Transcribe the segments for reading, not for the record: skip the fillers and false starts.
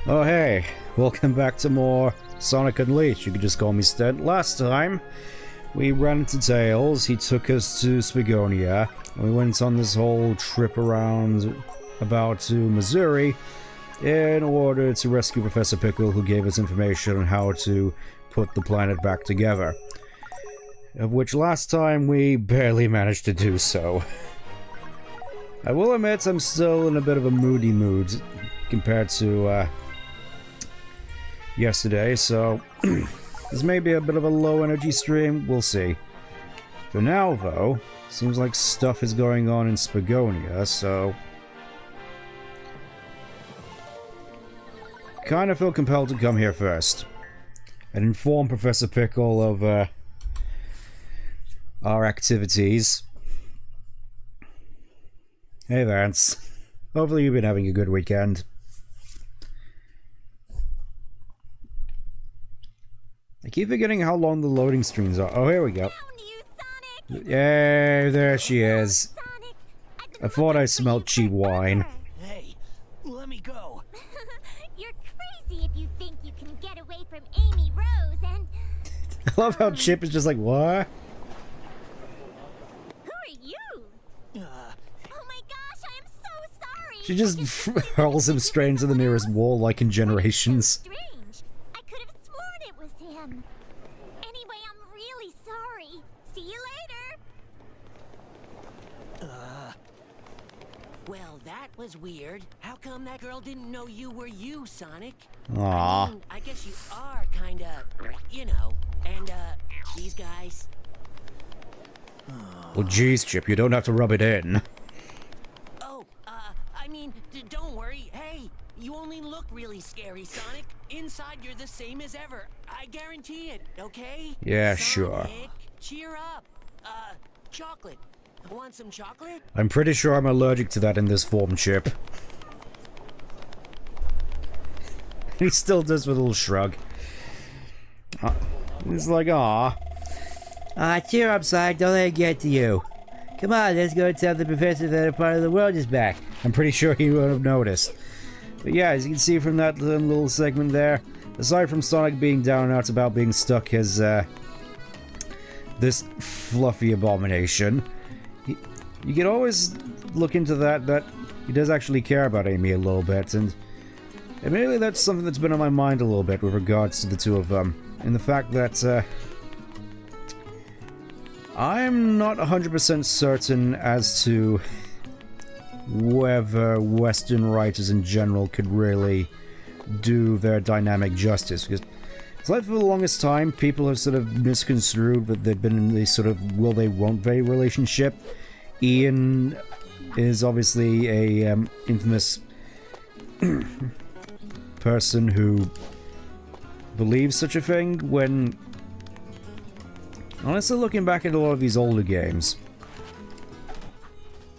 Oh hey, welcome back to more Sonic Unleashed. You could just call me Stent. Last time, we ran into Tails, he took us to Spagonia, and we went on this whole trip around about to Missouri in order to rescue Professor Pickle, who gave us information on how to put the planet back together. Of which last time we barely managed to do so. I will admit I'm still in a bit of a moody mood compared to yesterday, so this may be a bit of a low energy stream, we'll see. For now though, seems like stuff is going on in Spagonia, so kind of feel compelled to come here first and inform Professor Pickle of our activities. Hey Vance, hopefully you've been having a good weekend. I keep forgetting how long the loading screens are. Oh, here we go. Yay, there she is. I thought I smelled cheap wine. Hey, let me go. You're crazy if you think you can get away from Amy Rose and... I love how Chip is just like, what? Who are you? Oh my gosh, I am so sorry. She just hurls him straight into the nearest wall like in Generations. Strange. I could have sworn it was him. Anyway, I'm really sorry. See you later. Well, that was weird. How come that girl didn't know you were you, Sonic? Aww. I mean, I guess you are kinda, you know, and, these guys. Well, geez, Chip, you don't have to rub it in. Oh, I mean, don't worry. Hey, you only look really scary, Sonic. Inside, you're the same as ever. I guarantee it, okay? Yeah, Sonic, sure. cheer up. Chocolate. Want some chocolate? I'm pretty sure I'm allergic to that in this form, Chip. He still does with a little shrug. He's like, aw. Cheer up, Sonic. Don't let it get to you. Come on, let's go tell the professor that a part of the world is back. I'm pretty sure he would have noticed. But yeah, as you can see from that little segment there, aside from Sonic being down and out about being stuck as this fluffy abomination, you can always look into that he does actually care about Amy a little bit, and admittedly that's something that's been on my mind a little bit with regards to the two of them, and the fact that I'm not 100% certain as to whether Western writers in general could really do their dynamic justice, because it's like for the longest time people have sort of misconstrued that they've been in this sort of will they won't they relationship. Ian is obviously a infamous person who believes such a thing, when honestly looking back at a lot of these older games,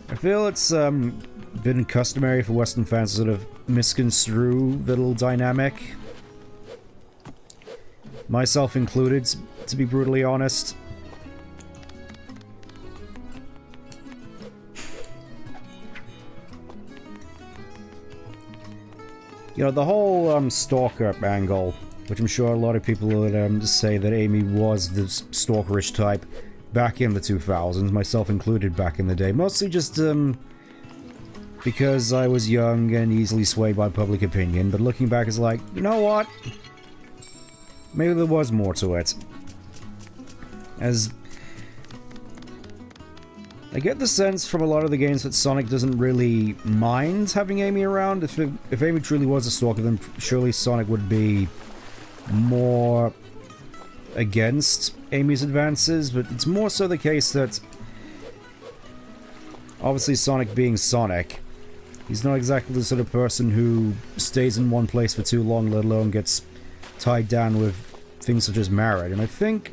I feel it's been customary for Western fans to sort of misconstrue the little dynamic. Myself included, to be brutally honest. You know, the whole stalker angle, which I'm sure a lot of people would say that Amy was the stalkerish type back in the 2000s, myself included back in the day. Mostly just because I was young and easily swayed by public opinion, but looking back it's like, you know what? Maybe there was more to it. As I get the sense from a lot of the games that Sonic doesn't really mind having Amy around. If Amy truly was a stalker, then surely Sonic would be more against Amy's advances, but it's more so the case that obviously Sonic being Sonic, he's not exactly the sort of person who stays in one place for too long, let alone gets tied down with things such as marriage. And I think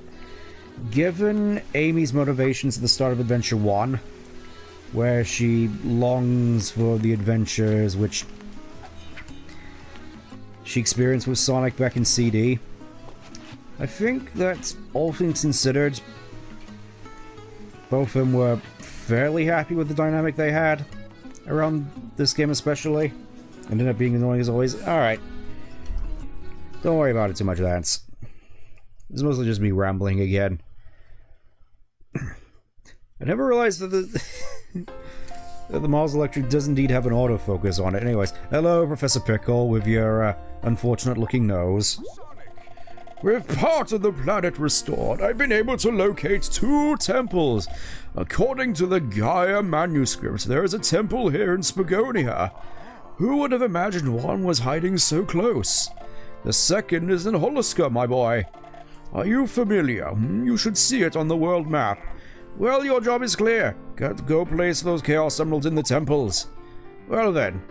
given Amy's motivations at the start of Adventure 1, where she longs for the adventures which she experienced with Sonic back in CD, I think that, all things considered, both of them were fairly happy with the dynamic they had around this game especially. Ended up being annoying as always. Alright. Don't worry about it too much, Lance. It's mostly just me rambling again. I never realized that that the Mars Electric does indeed have an autofocus on it. Anyways, hello, Professor Pickle, with your unfortunate-looking nose. With part of the planet restored, I've been able to locate 2 temples. According to the Gaia manuscript, there is a temple here in Spagonia. Who would have imagined one was hiding so close? The second is in Holoska, my boy. Are you familiar? You should see it on the world map. Well, your job is clear. Go place those Chaos Emeralds in the temples. Well then,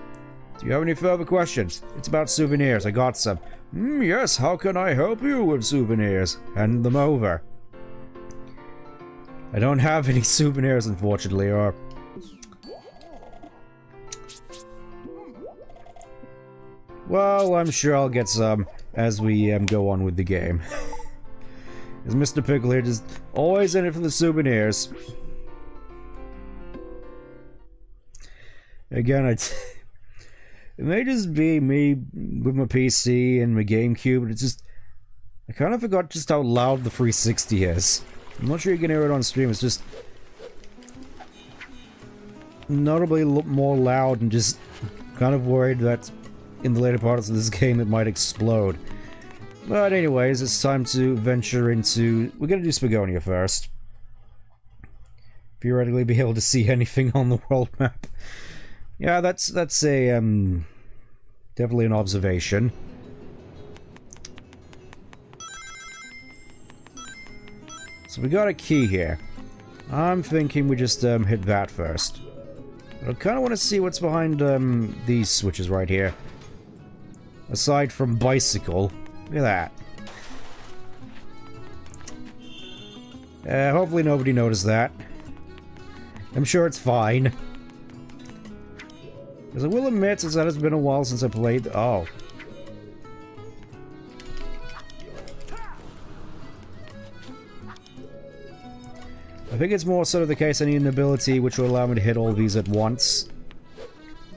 do you have any further questions? It's about souvenirs. I got some. Yes, how can I help you with souvenirs? Hand them over. I don't have any souvenirs, unfortunately, or... Well, I'm sure I'll get some as we go on with the game. As Mr. Pickle here, just always in it for the souvenirs. Again, it may just be me with my PC and my GameCube, but it's just... I kind of forgot just how loud the 360 is. I'm not sure you can hear it on stream, it's just... notably more loud, and just kind of worried that in the later parts of this game it might explode. But anyways, it's time to venture into... We're gonna do Spagonia first. Theoretically be able to see anything on the world map. Yeah, that's a, definitely an observation. So we got a key here. I'm thinking we just, hit that first. But I kinda wanna see what's behind, these switches right here. Aside from bicycle. Look at that. Hopefully nobody noticed that. I'm sure it's fine. Because I will admit, since that has been a while since I played... Oh. I think it's more sort of the case I need an ability which will allow me to hit all these at once.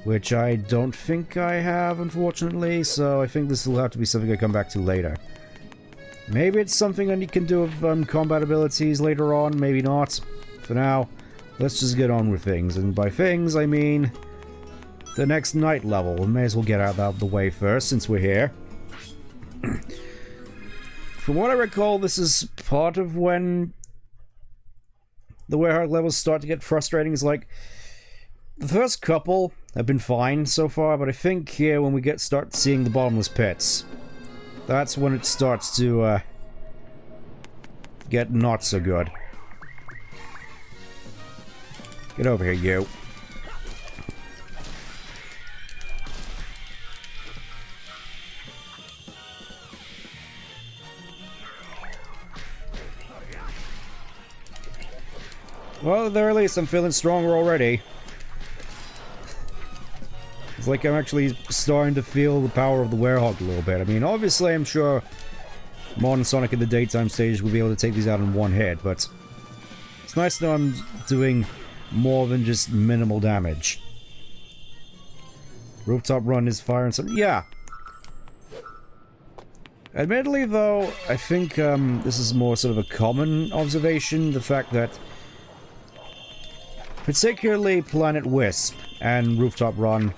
Which I don't think I have, unfortunately, so I think this will have to be something I come back to later. Maybe it's something I can do with combat abilities later on, maybe not. For now, let's just get on with things, and by things I mean the next night level. We may as well get out of the way first, since we're here. From what I recall, this is part of when the Werehog levels start to get frustrating. It's like, the first couple have been fine so far, but I think here when we start seeing the bottomless pits, that's when it starts to get not so good. Get over here, you. Well, at the very least, I'm feeling stronger already. It's like I'm actually starting to feel the power of the Werehog a little bit. I mean, obviously, I'm sure Modern Sonic in the daytime stage will be able to take these out in one hit, but it's nice to know I'm doing more than just minimal damage. Rooftop Run is firing some... Yeah! Admittedly, though, I think this is more sort of a common observation, the fact that particularly Planet Wisp and Rooftop Run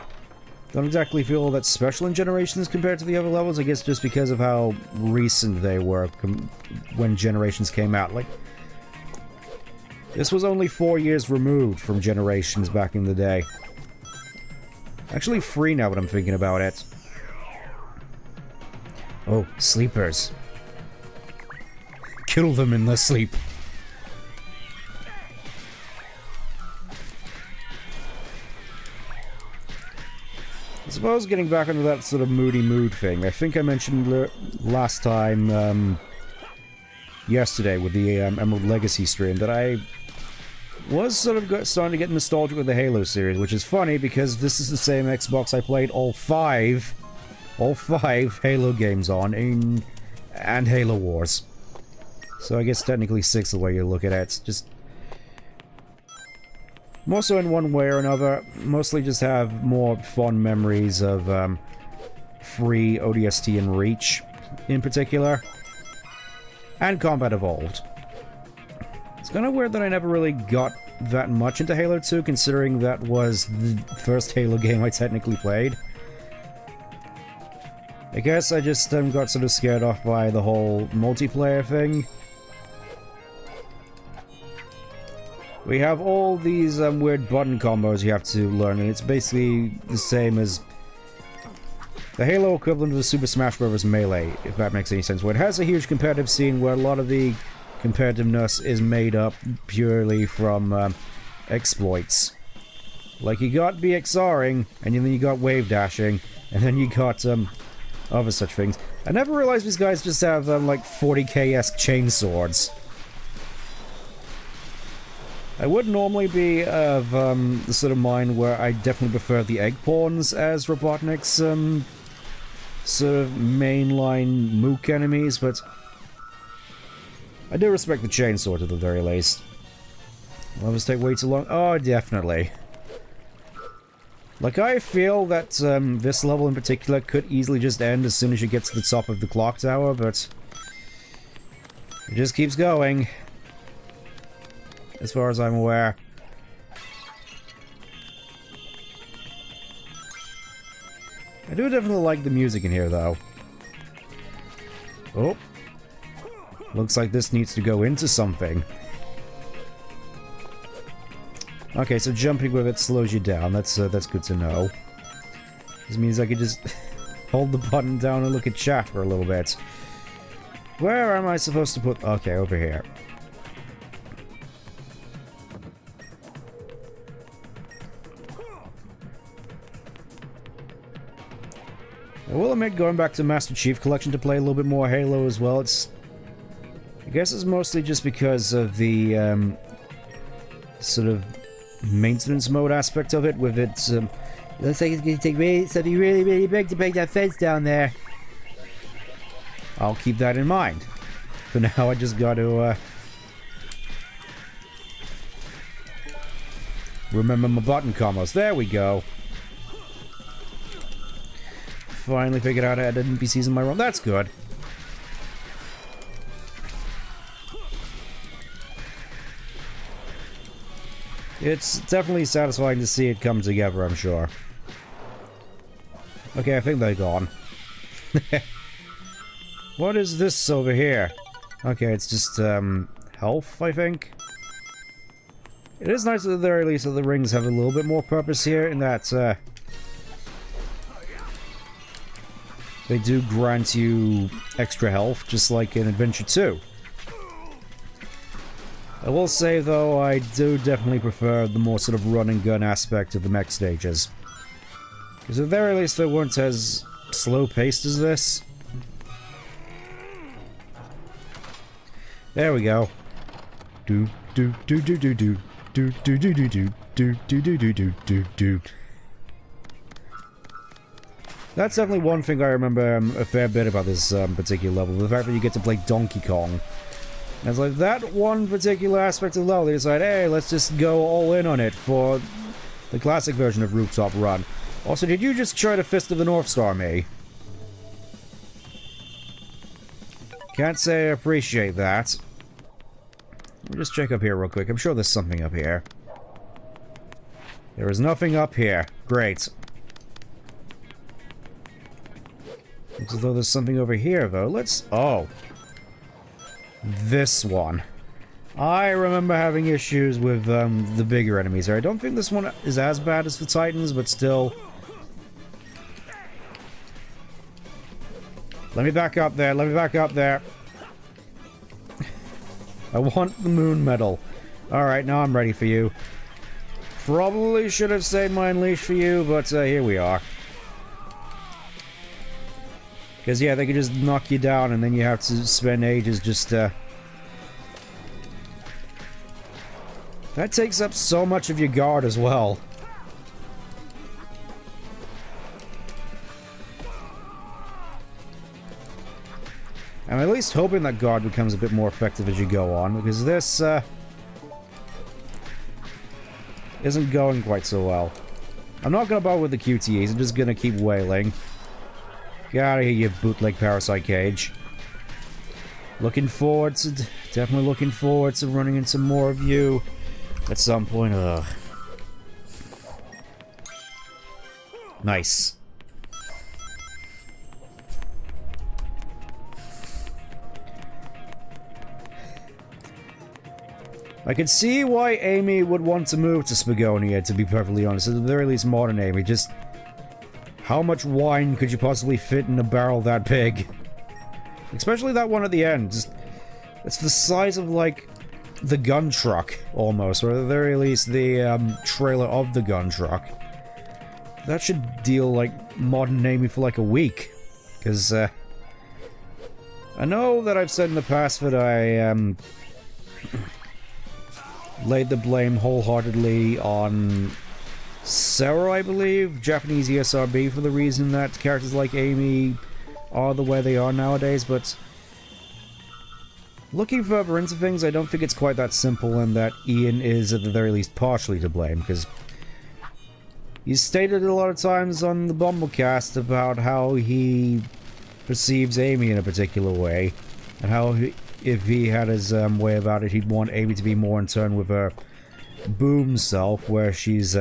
don't exactly feel that special in Generations compared to the other levels, I guess just because of how recent they were when Generations came out. Like, this was only 4 years removed from Generations back in the day. Actually 3 now that I'm thinking about it. Oh, sleepers. Kill them in their sleep. I suppose getting back into that sort of moody mood thing, I think I mentioned last time, yesterday with the Emerald Legacy stream, that I was sort of starting to get nostalgic with the Halo series, which is funny because this is the same Xbox I played all five Halo games on, and Halo Wars. So I guess technically 6 the way you look at it. It's just... more so in one way or another, mostly just have more fond memories of free ODST and Reach, in particular. And Combat Evolved. It's kind of weird that I never really got that much into Halo 2, considering that was the first Halo game I technically played. I guess I just got sort of scared off by the whole multiplayer thing. We have all these weird button combos you have to learn, and it's basically the same as the Halo equivalent of the Super Smash Bros. Melee, if that makes any sense. Where it has a huge competitive scene where a lot of the competitiveness is made up purely from exploits. Like, you got BXRing, and then you got wave dashing, and then you got other such things. I never realized these guys just have like 40k-esque chainswords. I would normally be of the sort of mind where I definitely prefer the egg pawns as Robotnik's sort of mainline mook enemies, but I do respect the chainsword at the very least. Will this take way too long? Oh, definitely. Like, I feel that this level in particular could easily just end as soon as you get to the top of the clock tower, but it just keeps going. As far as I'm aware. I do definitely like the music in here, though. Oh. Looks like this needs to go into something. Okay, so jumping with it slows you down. That's good to know. This means I could just hold the button down and look at chat for a little bit. Where am I supposed to put... Okay, over here. I will admit, going back to Master Chief Collection to play a little bit more Halo as well, I guess it's mostly just because of the sort of maintenance mode aspect of it, with its looks like it's going to take something really, really big to break that fence down there. I'll keep that in mind. For now, I just got to remember my button combos. There we go. Finally figured out I had NPCs in my room. That's good. It's definitely satisfying to see it come together, I'm sure. Okay, I think they're gone. What is this over here? Okay, it's just, health, I think. It is nice at the very least that the rings have a little bit more purpose here, in that, they do grant you extra health, just like in Adventure 2. I will say, though, I do definitely prefer the more sort of run-and-gun aspect of the mech stages. Because at the very least they weren't as slow-paced as this. There we go. Do do do do do do do do do do do do do do do do do do. That's definitely one thing I remember a fair bit about this particular level, the fact that you get to play Donkey Kong. And it's like, that one particular aspect of the level, they decide, hey, let's just go all in on it for the classic version of Rooftop Run. Also, did you just try to Fist of the North Star me? Can't say I appreciate that. Let me just check up here real quick. I'm sure there's something up here. There is nothing up here. Great. Looks as though there's something over here, though. Let's... Oh. This one. I remember having issues with the bigger enemies here. I don't think this one is as bad as the Titans, but still... Let me back up there. Let me back up there. I want the moon medal. Alright, now I'm ready for you. Probably should have saved my unleash for you, but here we are. Because, yeah, they could just knock you down, and then you have to spend ages just, That takes up so much of your guard as well. I'm at least hoping that guard becomes a bit more effective as you go on, because this, isn't going quite so well. I'm not gonna bother with the QTEs, I'm just gonna keep wailing. Get out of here, you bootleg parasite cage. Looking forward to... Definitely looking forward to running into more of you at some point. Ugh. Nice. I could see why Amy would want to move to Spagonia, to be perfectly honest. At the very least, modern Amy. Just... How much wine could you possibly fit in a barrel that big? Especially that one at the end. Just, it's the size of, like, the gun truck, almost. Or at the very least, the trailer of the gun truck. That should deal, like, modern Amy for, like, a week. Because, I know that I've said in the past that I, laid the blame wholeheartedly on Sarah, I believe, Japanese ESRB, for the reason that characters like Amy are the way they are nowadays, but looking further into things, I don't think it's quite that simple, and that Ian is, at the very least, partially to blame, because he's stated a lot of times on the Bumblecast about how he perceives Amy in a particular way, and how if he had his way about it, he'd want Amy to be more in turn with her boom self, where she's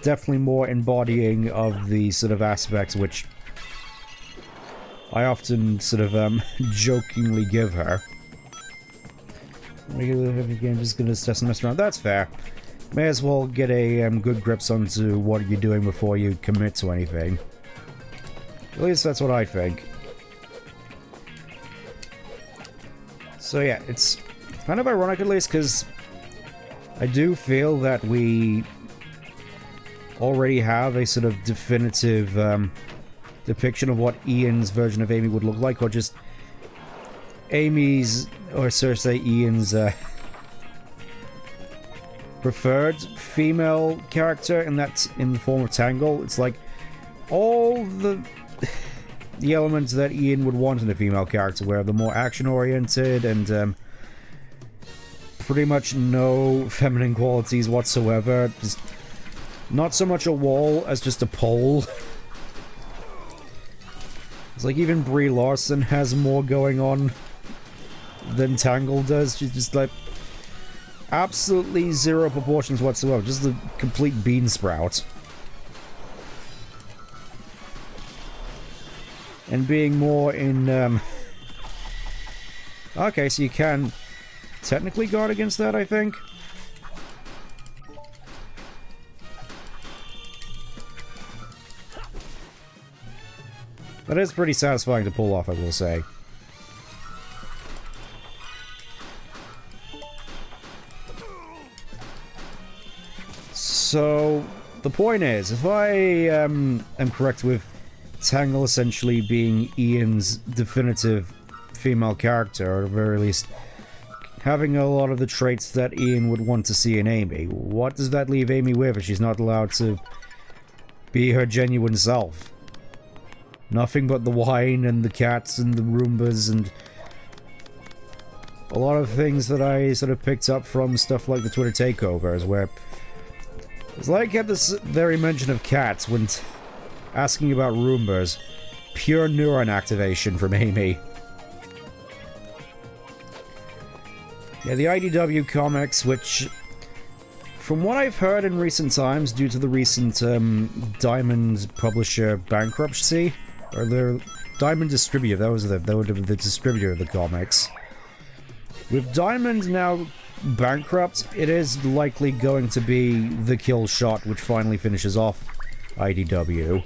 definitely more embodying of the sort of aspects which I often sort of jokingly give her. Again, just gonna test and mess around. That's fair. May as well get a good grips onto what you're doing before you commit to anything. At least that's what I think. So yeah, it's kind of ironic at least, because I do feel that we already have a sort of definitive depiction of what Ian's version of Amy would look like, or just Amy's, or should I say Ian's preferred female character in the form of Tangle. It's like all the elements that Ian would want in a female character, where they're more action-oriented and pretty much no feminine qualities whatsoever. Just not so much a wall as just a pole. It's like even Brie Larson has more going on than Tangle does. She's just like absolutely zero proportions whatsoever. Just a complete bean sprout. And being more in okay, so you can technically guard against that, I think. That is pretty satisfying to pull off, I will say. So, the point is, if I am correct with Tangle essentially being Ian's definitive female character, or at the very least having a lot of the traits that Ian would want to see in Amy, what does that leave Amy with if she's not allowed to be her genuine self? Nothing but the wine and the cats and the Roombas and a lot of things that I sort of picked up from stuff like the Twitter takeovers, where it's like at this very mention of cats when asking about Roombas, pure neuron activation from Amy. Yeah, the IDW comics, which from what I've heard in recent times, due to the recent Diamond publisher bankruptcy, or the Diamond distributor, that was the distributor of the comics. With Diamond now bankrupt, it is likely going to be the kill shot which finally finishes off IDW.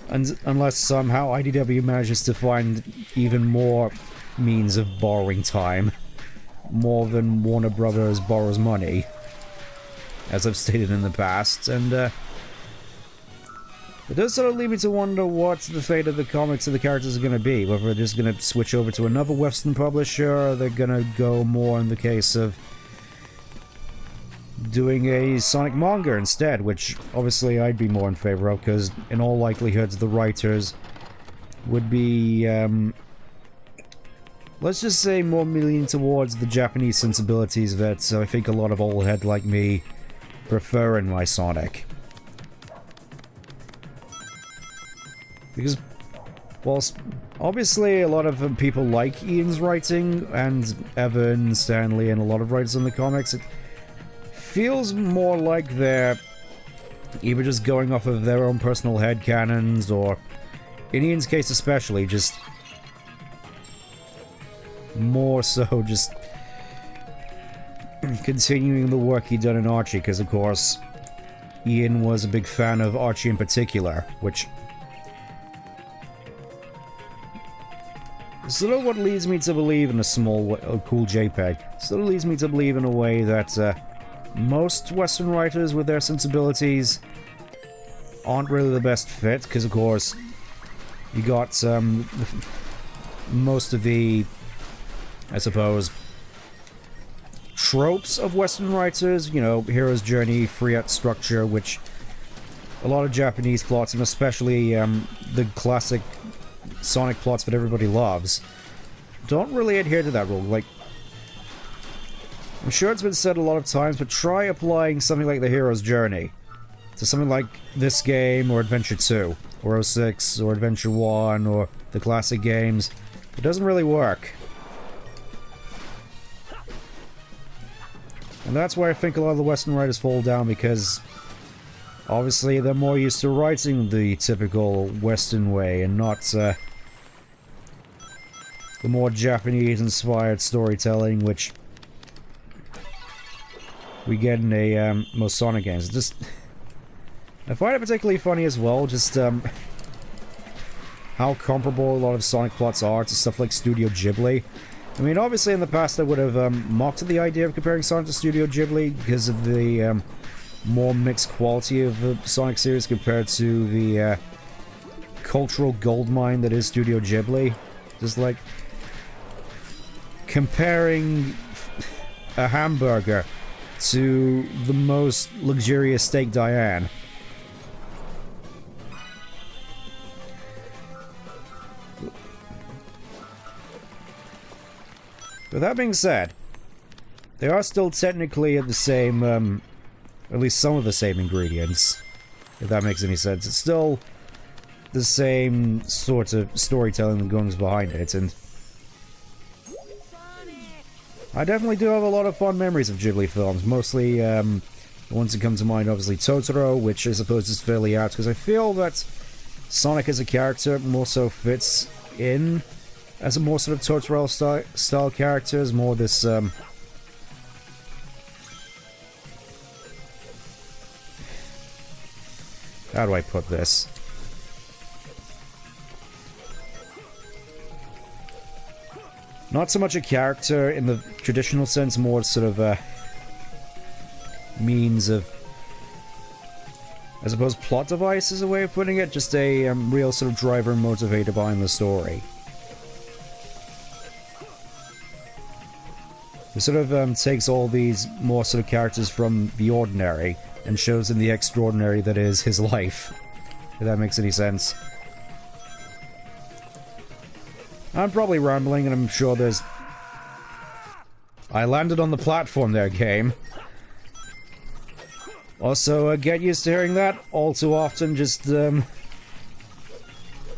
And unless somehow IDW manages to find even more means of borrowing time, more than Warner Brothers borrows money, as I've stated in the past, and it does sort of lead me to wonder what the fate of the comics and the characters are going to be, whether they're just going to switch over to another Western publisher, or they're going to go more in the case of doing a Sonic manga instead, which obviously I'd be more in favor of, because in all likelihood the writers would be, let's just say, more leaning towards the Japanese sensibilities that I think a lot of old head like me prefer in my Sonic. Because, whilst obviously a lot of people like Ian's writing, and Evan, Stanley, and a lot of writers in the comics, it feels more like they're either just going off of their own personal headcanons, or, in Ian's case especially, just more so just continuing the work he'd done in Archie, because of course Ian was a big fan of Archie in particular, which sort of what leads me to believe in a cool JPEG, sort of leads me to believe in a way that most Western writers with their sensibilities aren't really the best fit, because of course you got most of the, I suppose, tropes of Western writers, you know, hero's journey, free act structure, which a lot of Japanese plots, and especially the classic Sonic plots that everybody loves, don't really adhere to that rule. Like, I'm sure it's been said a lot of times, but try applying something like the hero's journey to something like this game, or Adventure 2, or 06, or Adventure 1, or the classic games. It doesn't really work. And that's where I think a lot of the Western writers fall down, because obviously they're more used to writing the typical Western way, and not the more Japanese-inspired storytelling, which we get in most Sonic games. Just, I find it particularly funny as well, just how comparable a lot of Sonic plots are to stuff like Studio Ghibli. I mean, obviously in the past I would have mocked at the idea of comparing Sonic to Studio Ghibli because of the more mixed quality of the Sonic series compared to the cultural goldmine that is Studio Ghibli. Just like comparing a hamburger to the most luxurious steak Diane. With that being said, they are still technically at the same, at least some of the same ingredients, if that makes any sense. It's still the same sort of storytelling that goes behind it, and I definitely do have a lot of fond memories of Ghibli films, mostly the ones that come to mind, obviously Totoro, which I suppose is fairly apt, because I feel that Sonic as a character more so fits in as a more sort of Totoro style character, is more this how do I put this? Not so much a character in the traditional sense, more sort of a means of, I suppose, plot device is a way of putting it, just a real sort of driver and motivator behind the story. It sort of takes all these more sort of characters from the ordinary and shows them the extraordinary that is his life, if that makes any sense. I'm probably rambling, and I'm sure there's... I landed on the platform there, game. Also, get used to hearing that all too often, just,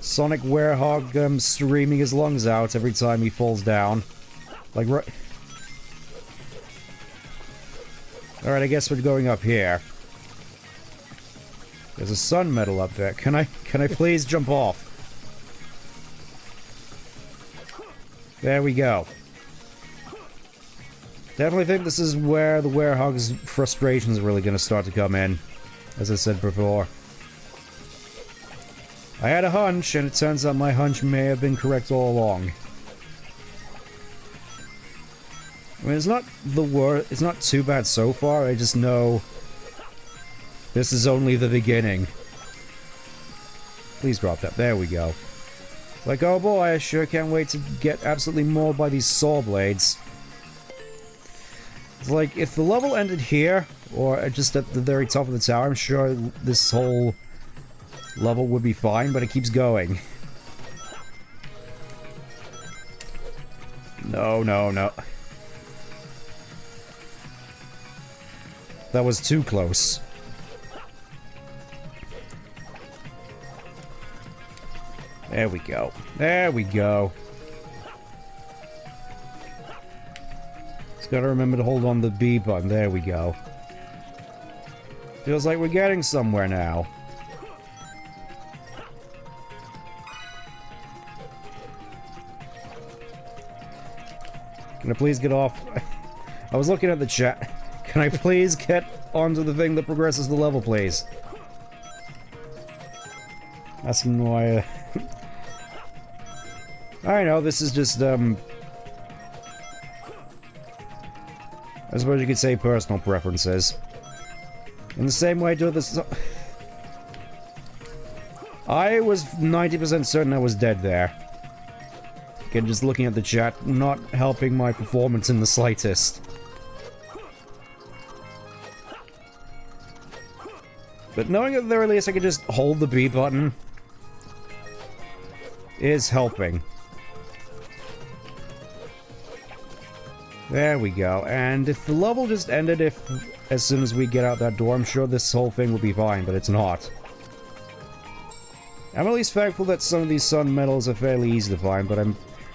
Sonic Werehog, screaming his lungs out every time he falls down. Like, right... Alright, I guess we're going up here. There's a sun medal up there. Can I please jump off? There we go. Definitely think this is where the Werehog's frustrations are really going to start to come in, as I said before. I had a hunch, and it turns out my hunch may have been correct all along. I mean, it's not the worst, it's not too bad so far, I just know this is only the beginning. Please drop that, there we go. Like, oh boy, I sure can't wait to get absolutely mauled by these saw blades. It's like, if the level ended here, or just at the very top of the tower, I'm sure this whole level would be fine, but it keeps going. No, no, no. That was too close. There we go. There we go. Just gotta remember to hold on the B button. There we go. Feels like we're getting somewhere now. Can I please get off? I was looking at the chat. Can I please get onto the thing that progresses the level, please? Asking why, I know, this is just, I suppose you could say personal preferences. In the same way, do this... I was 90% certain I was dead there. Again, just looking at the chat, not helping my performance in the slightest. But knowing at the very least I could just hold the B button is helping. There we go. And if the level just ended as soon as we get out that door, I'm sure this whole thing will be fine, but it's not. I'm at least thankful that some of these sun medals are fairly easy to find, but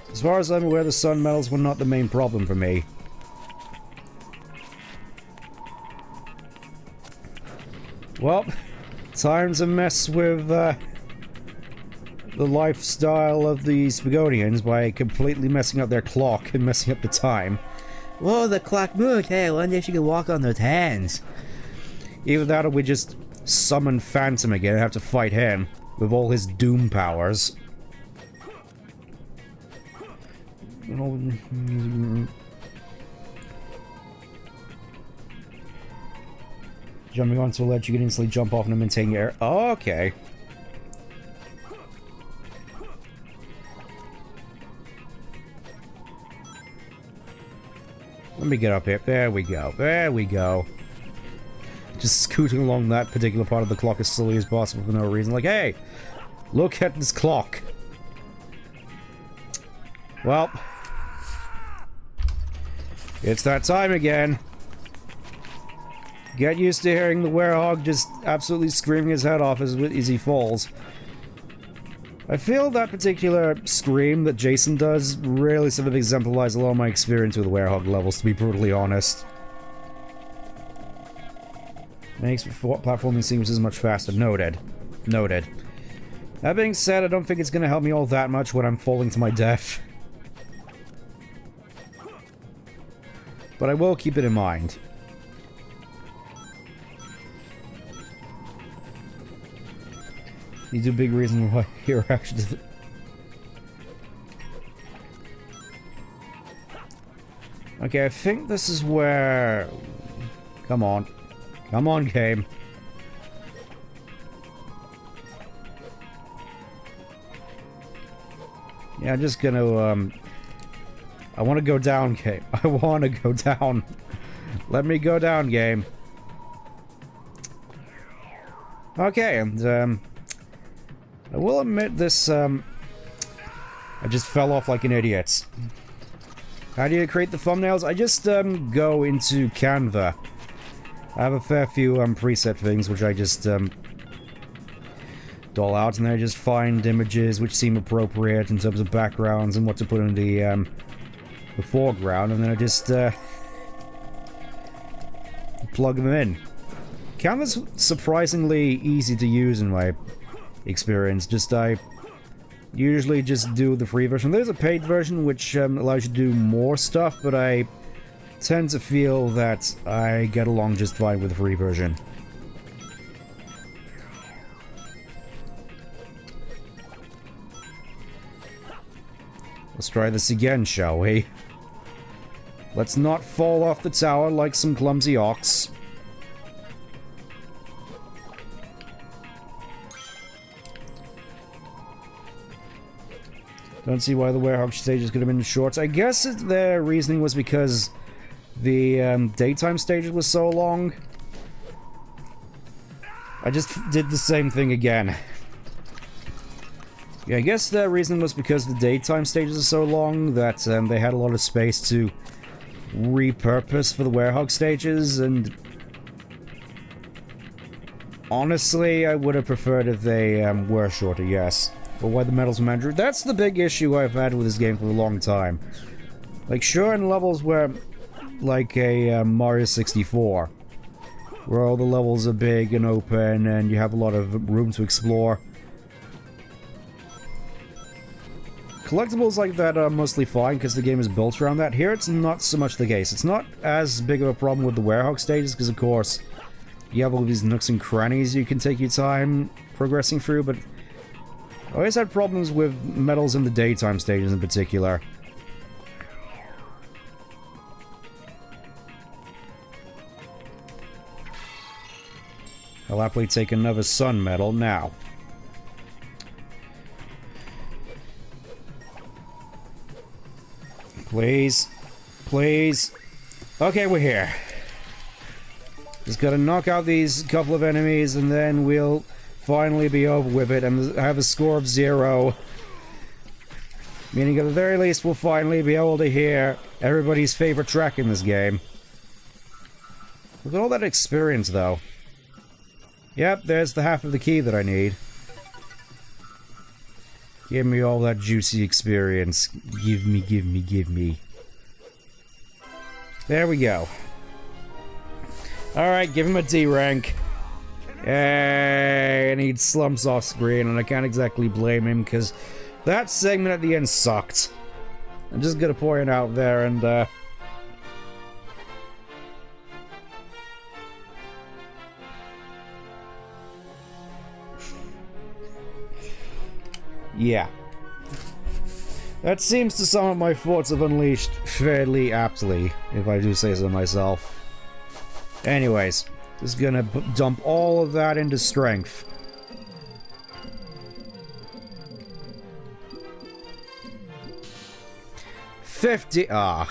as far as I'm aware, the sun medals were not the main problem for me. Well, time to mess with the lifestyle of the Spagonians by completely messing up their clock and messing up the time. Whoa, the clock moved. Hey, I wonder if you can walk on those hands. Either that or we just summon Phantom again and have to fight him with all his doom powers. You know, jumping onto a ledge, you can instantly jump off and maintain your air. Oh, okay. Let me get up here. There we go. There we go. Just scooting along that particular part of the clock as slowly as possible for no reason. Like, hey, look at this clock. Well, it's that time again. Get used to hearing the Werehog just absolutely screaming his head off as he falls. I feel that particular scream that Jason does really sort of exemplifies a lot of my experience with Werehog levels, to be brutally honest. Makes platforming sequences much faster. Noted. Noted. That being said, I don't think it's going to help me all that much when I'm falling to my death. But I will keep it in mind. These are big reasons why you're actually... Okay, I think this is where... Come on. Come on, game. Yeah, I'm just gonna, I want to go down, game. I want to go down. Let me go down, game. Okay, and, I will admit this, I just fell off like an idiot. How do you create the thumbnails? I just, go into Canva. I have a fair few, preset things which I just, doll out, and then I just find images which seem appropriate in terms of backgrounds and what to put in the foreground, and then I just, plug them in. Canva's surprisingly easy to use in my experience. I usually just do the free version. There's a paid version which allows you to do more stuff, but I tend to feel that I get along just fine with the free version. Let's try this again, shall we? Let's not fall off the tower like some clumsy ox. Don't see why the Werehog stages could have been short. I guess their reasoning was because the daytime stages was so long. I just did the same thing again. Yeah, I guess their reasoning was because the daytime stages are so long that they had a lot of space to repurpose for the Werehog stages, and Honestly, I would have preferred if they were shorter, yes. But why the medals were mandatory? That's the big issue I've had with this game for a long time. Like, sure, in levels where, like a Mario 64, where all the levels are big and open and you have a lot of room to explore. Collectibles like that are mostly fine because the game is built around that. Here, it's not so much the case. It's not as big of a problem with the Werehog stages because, of course, you have all these nooks and crannies you can take your time progressing through, but I always had problems with medals in the daytime stages in particular. I'll happily take another sun medal now. Please. Please. Okay, we're here. Just gotta knock out these couple of enemies and then we'll finally be over with it and have a score of 0. Meaning at the very least we'll finally be able to hear everybody's favorite track in this game. Look at all that experience though. Yep, there's the half of the key that I need. Give me all that juicy experience. Give me, give me, give me. There we go. Alright, give him a D rank. Yay, and he slumps off screen, and I can't exactly blame him, because that segment at the end sucked. I'm just gonna point out there, and, yeah. That seems to sum up my thoughts of Unleashed fairly aptly, if I do say so myself. Anyways, just gonna dump all of that into strength. $50. A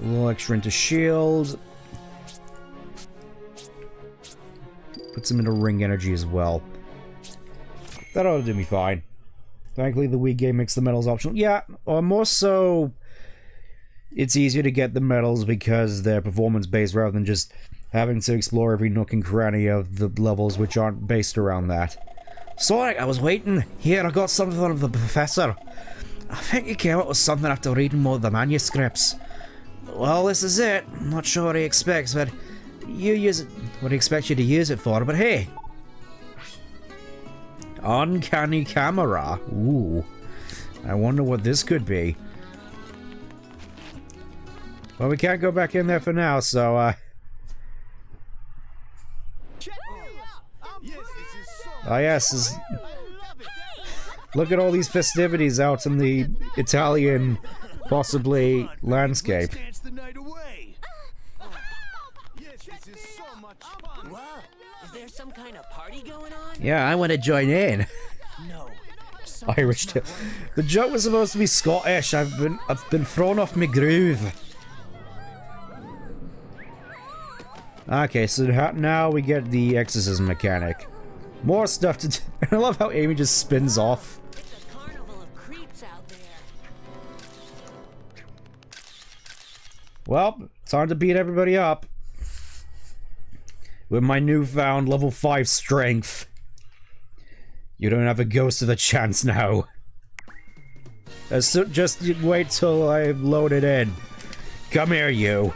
little extra into shield. Put some into ring energy as well. That ought to do me fine. Thankfully, the Wii game makes the medals optional. Yeah, or more so, it's easier to get the medals because they're performance-based rather than just having to explore every nook and cranny of the levels which aren't based around that. Sonic, I was waiting. Here, I got something from the professor. I think he came up with something after reading more of the manuscripts. Well, this is it. I'm not sure what he expects, but you use it. What he expects you to use it for, but hey. Uncanny camera. Ooh. I wonder what this could be. Well, we can't go back in there for now, so, oh, yes. Look at all these festivities out in the Italian, possibly, landscape. Whoa, is there some kind of party going on? Yeah, I want to join in. No. Irish. The joke was supposed to be Scottish. I've been thrown off my groove. Okay, so now we get the Exorcism mechanic. More stuff to do. I love how Amy just spins off. It's a carnival of creeps out there. Well, time to beat everybody up. With my newfound level 5 strength. You don't have a ghost of a chance now. Just wait till I load it in. Come here, you.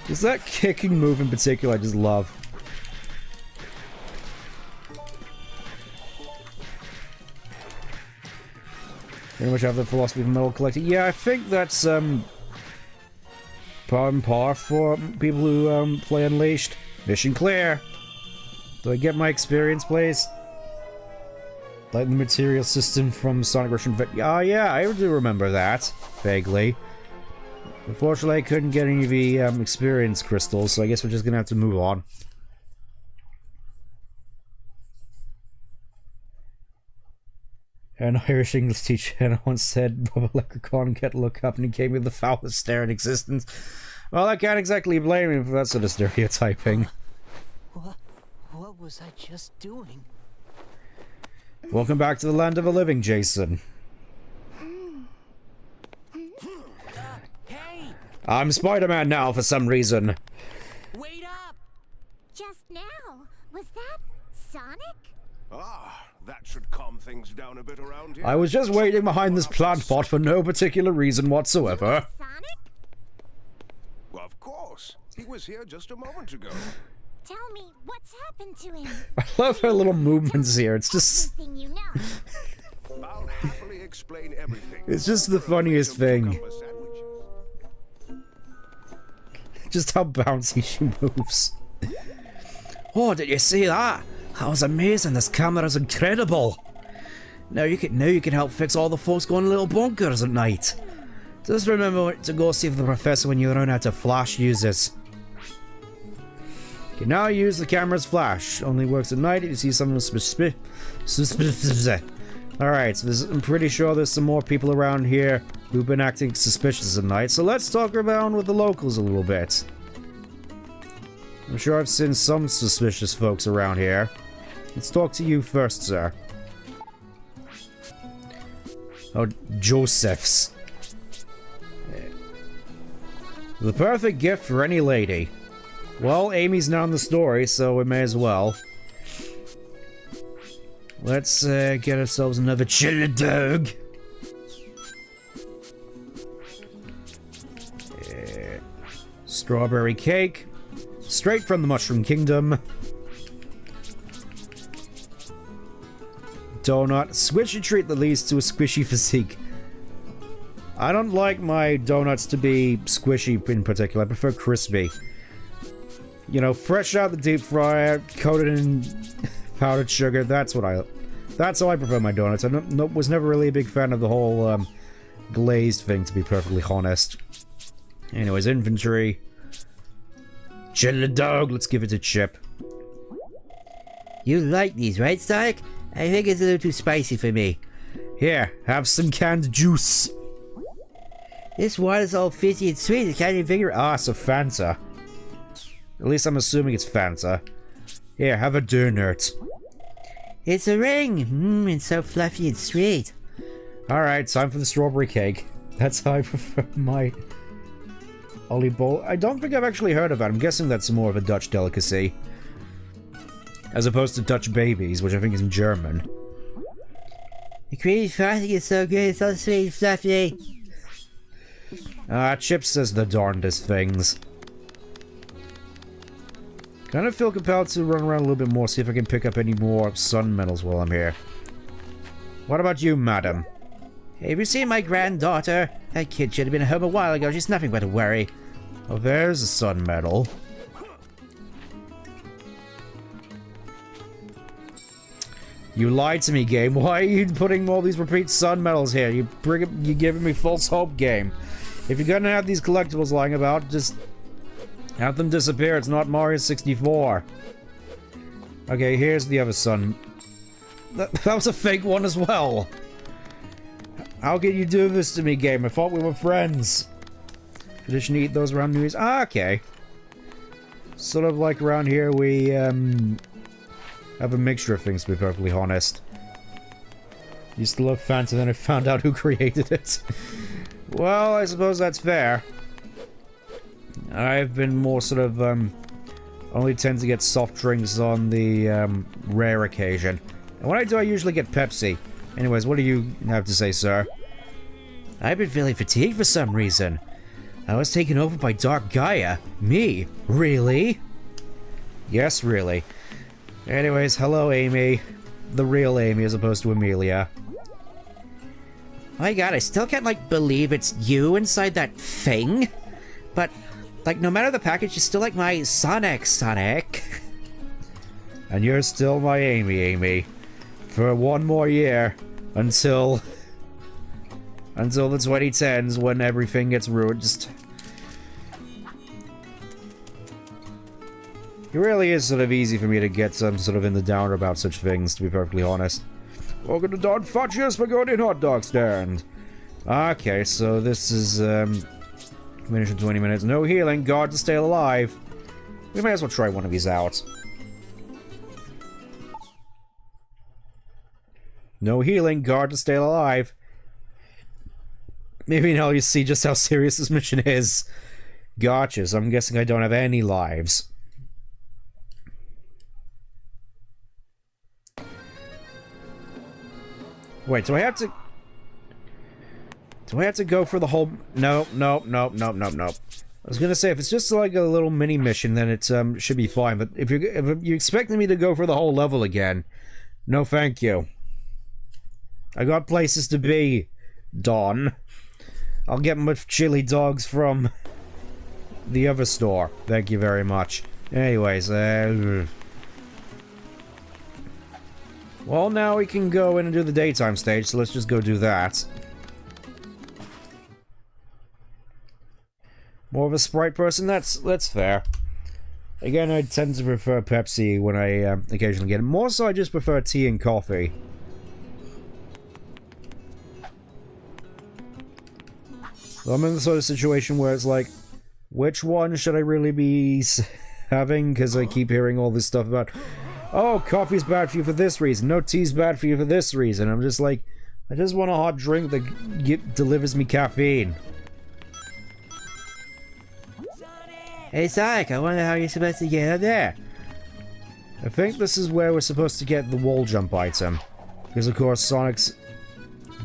Is that kicking move in particular I just love? Pretty much have the philosophy of metal collecting. Yeah, I think that's par and par for people who play Unleashed. Mission clear. Do I get my experience, please? Like the material system from Sonic Russian. Oh yeah, I do remember that vaguely. Unfortunately, I couldn't get any of the experience crystals, so I guess we're just gonna have to move on. An Irish English teacher once said, "Rub a leprechaun, get a look up," and he gave me the foulest stare in existence. Well, I can't exactly blame him for that sort of stereotyping. What was I just doing? Welcome back to the land of the living, Jason. Hey, I'm Spider-Man now for some reason. wait up! Just now, was that Sonic? Ah, that should calm things down a bit around here. I was just waiting behind this plant pot for no particular reason whatsoever. Sonic? Well, of course. He was here just a moment ago. Tell me, what's happened to him? I love her little movements here. It's just... Everything you know. I'll happily explain everything. It's just the funniest thing. Just how bouncy she moves. Oh, did you see that? That was amazing. This camera's incredible. Now you can help fix all the folks going little bonkers at night. Just remember to go see the professor when you run out of flash uses. You can now use the camera's flash. Only works at night if you see something suspicious. Alright, so I'm pretty sure there's some more people around here who've been acting suspicious at night, so let's talk around with the locals a little bit. I'm sure I've seen some suspicious folks around here. Let's talk to you first, sir. Oh, Joseph's. The perfect gift for any lady. Well, Amy's now in the story, so we may as well. Let's get ourselves another chili dog. Strawberry cake. Straight from the Mushroom Kingdom. Donut. Squishy treat that leads to a squishy physique. I don't like my donuts to be squishy in particular. I prefer crispy. You know, fresh out the deep fryer, coated in powdered sugar. That's how I prefer my donuts. I was never really a big fan of the whole glazed thing, to be perfectly honest. Anyways, inventory. Chili dog. Let's give it a chip. You like these, right, Sonic? I think it's a little too spicy for me. Here, have some canned juice. This water's all fizzy and sweet. I can't even figure. Ah, so Fanta. At least I'm assuming it's Fanta. Here, have a donut. It's a ring. It's so fluffy and sweet. Alright, time for the strawberry cake. That's how I prefer my Ollie Bowl. I don't think I've actually heard of that. I'm guessing that's more of a Dutch delicacy. As opposed to Dutch babies, which I think is in German. The creamy frosting is so good. It's so sweet and fluffy. Chip says the darndest things. Kind of feel compelled to run around a little bit more, see if I can pick up any more sun medals while I'm here. What about you, madam? Have you seen my granddaughter? That kid should have been home a while ago. She's nothing but a worry. Oh, there's a sun medal. You lied to me, game. Why are you putting all these repeat sun medals here? You giving me false hope, game. If you're gonna have these collectibles lying about, just have them disappear. It's not Mario 64. Okay, here's the other sun. That was a fake one as well. How can you do this to me, game? I thought we were friends. Traditionally eat those around New Year's. Ah, okay. Sort of like around here we have a mixture of things, to be perfectly honest. Used to love Fanta, then I found out who created it. Well, I suppose that's fair. I've been more sort of, only tend to get soft drinks on the, rare occasion. And when I do, I usually get Pepsi. Anyways, what do you have to say, sir? I've been feeling fatigued for some reason. I was taken over by Dark Gaia. Me? Really? Yes, really. Anyways, hello, Amy. The real Amy, as opposed to Amelia. My god, I still can't, like, believe it's you inside that thing. But, like, no matter the package, you're still like my Sonic. And you're still my Amy. For one more year. Until the 2010s, when everything gets ruined. It really is sort of easy for me to get some sort of in the downer about such things, to be perfectly honest. Welcome to Don Fudge's Spagonia hot dog stand. Okay, so this is, finish in 20 minutes. No healing, guard to stay alive. We may as well try one of these out. No healing, guard to stay alive. maybe now you see just how serious this mission is. Gotcha, so I'm guessing I don't have any lives. Wait, do I have to... Do I have to go for the whole... Nope. I was gonna say, if it's just like a little mini mission, then it should be fine. But if you're expecting me to go for the whole level again, no thank you. I got places to be, Don. I'll get my chili dogs from the other store. Thank you very much. Anyways, well, now we can go in and do the daytime stage, so let's just go do that. More of a Sprite person? That's fair. Again, I tend to prefer Pepsi when I occasionally get it. More so, I just prefer tea and coffee. So I'm in the sort of situation where it's like, which one should I really be having? Because I keep hearing all this stuff about, oh, coffee's bad for you for this reason, no, tea's bad for you for this reason. I'm just like, I just want a hot drink that delivers me caffeine. Hey Sonic, I wonder how you're supposed to get up there. I think this is where we're supposed to get the wall jump item. Because of course Sonic's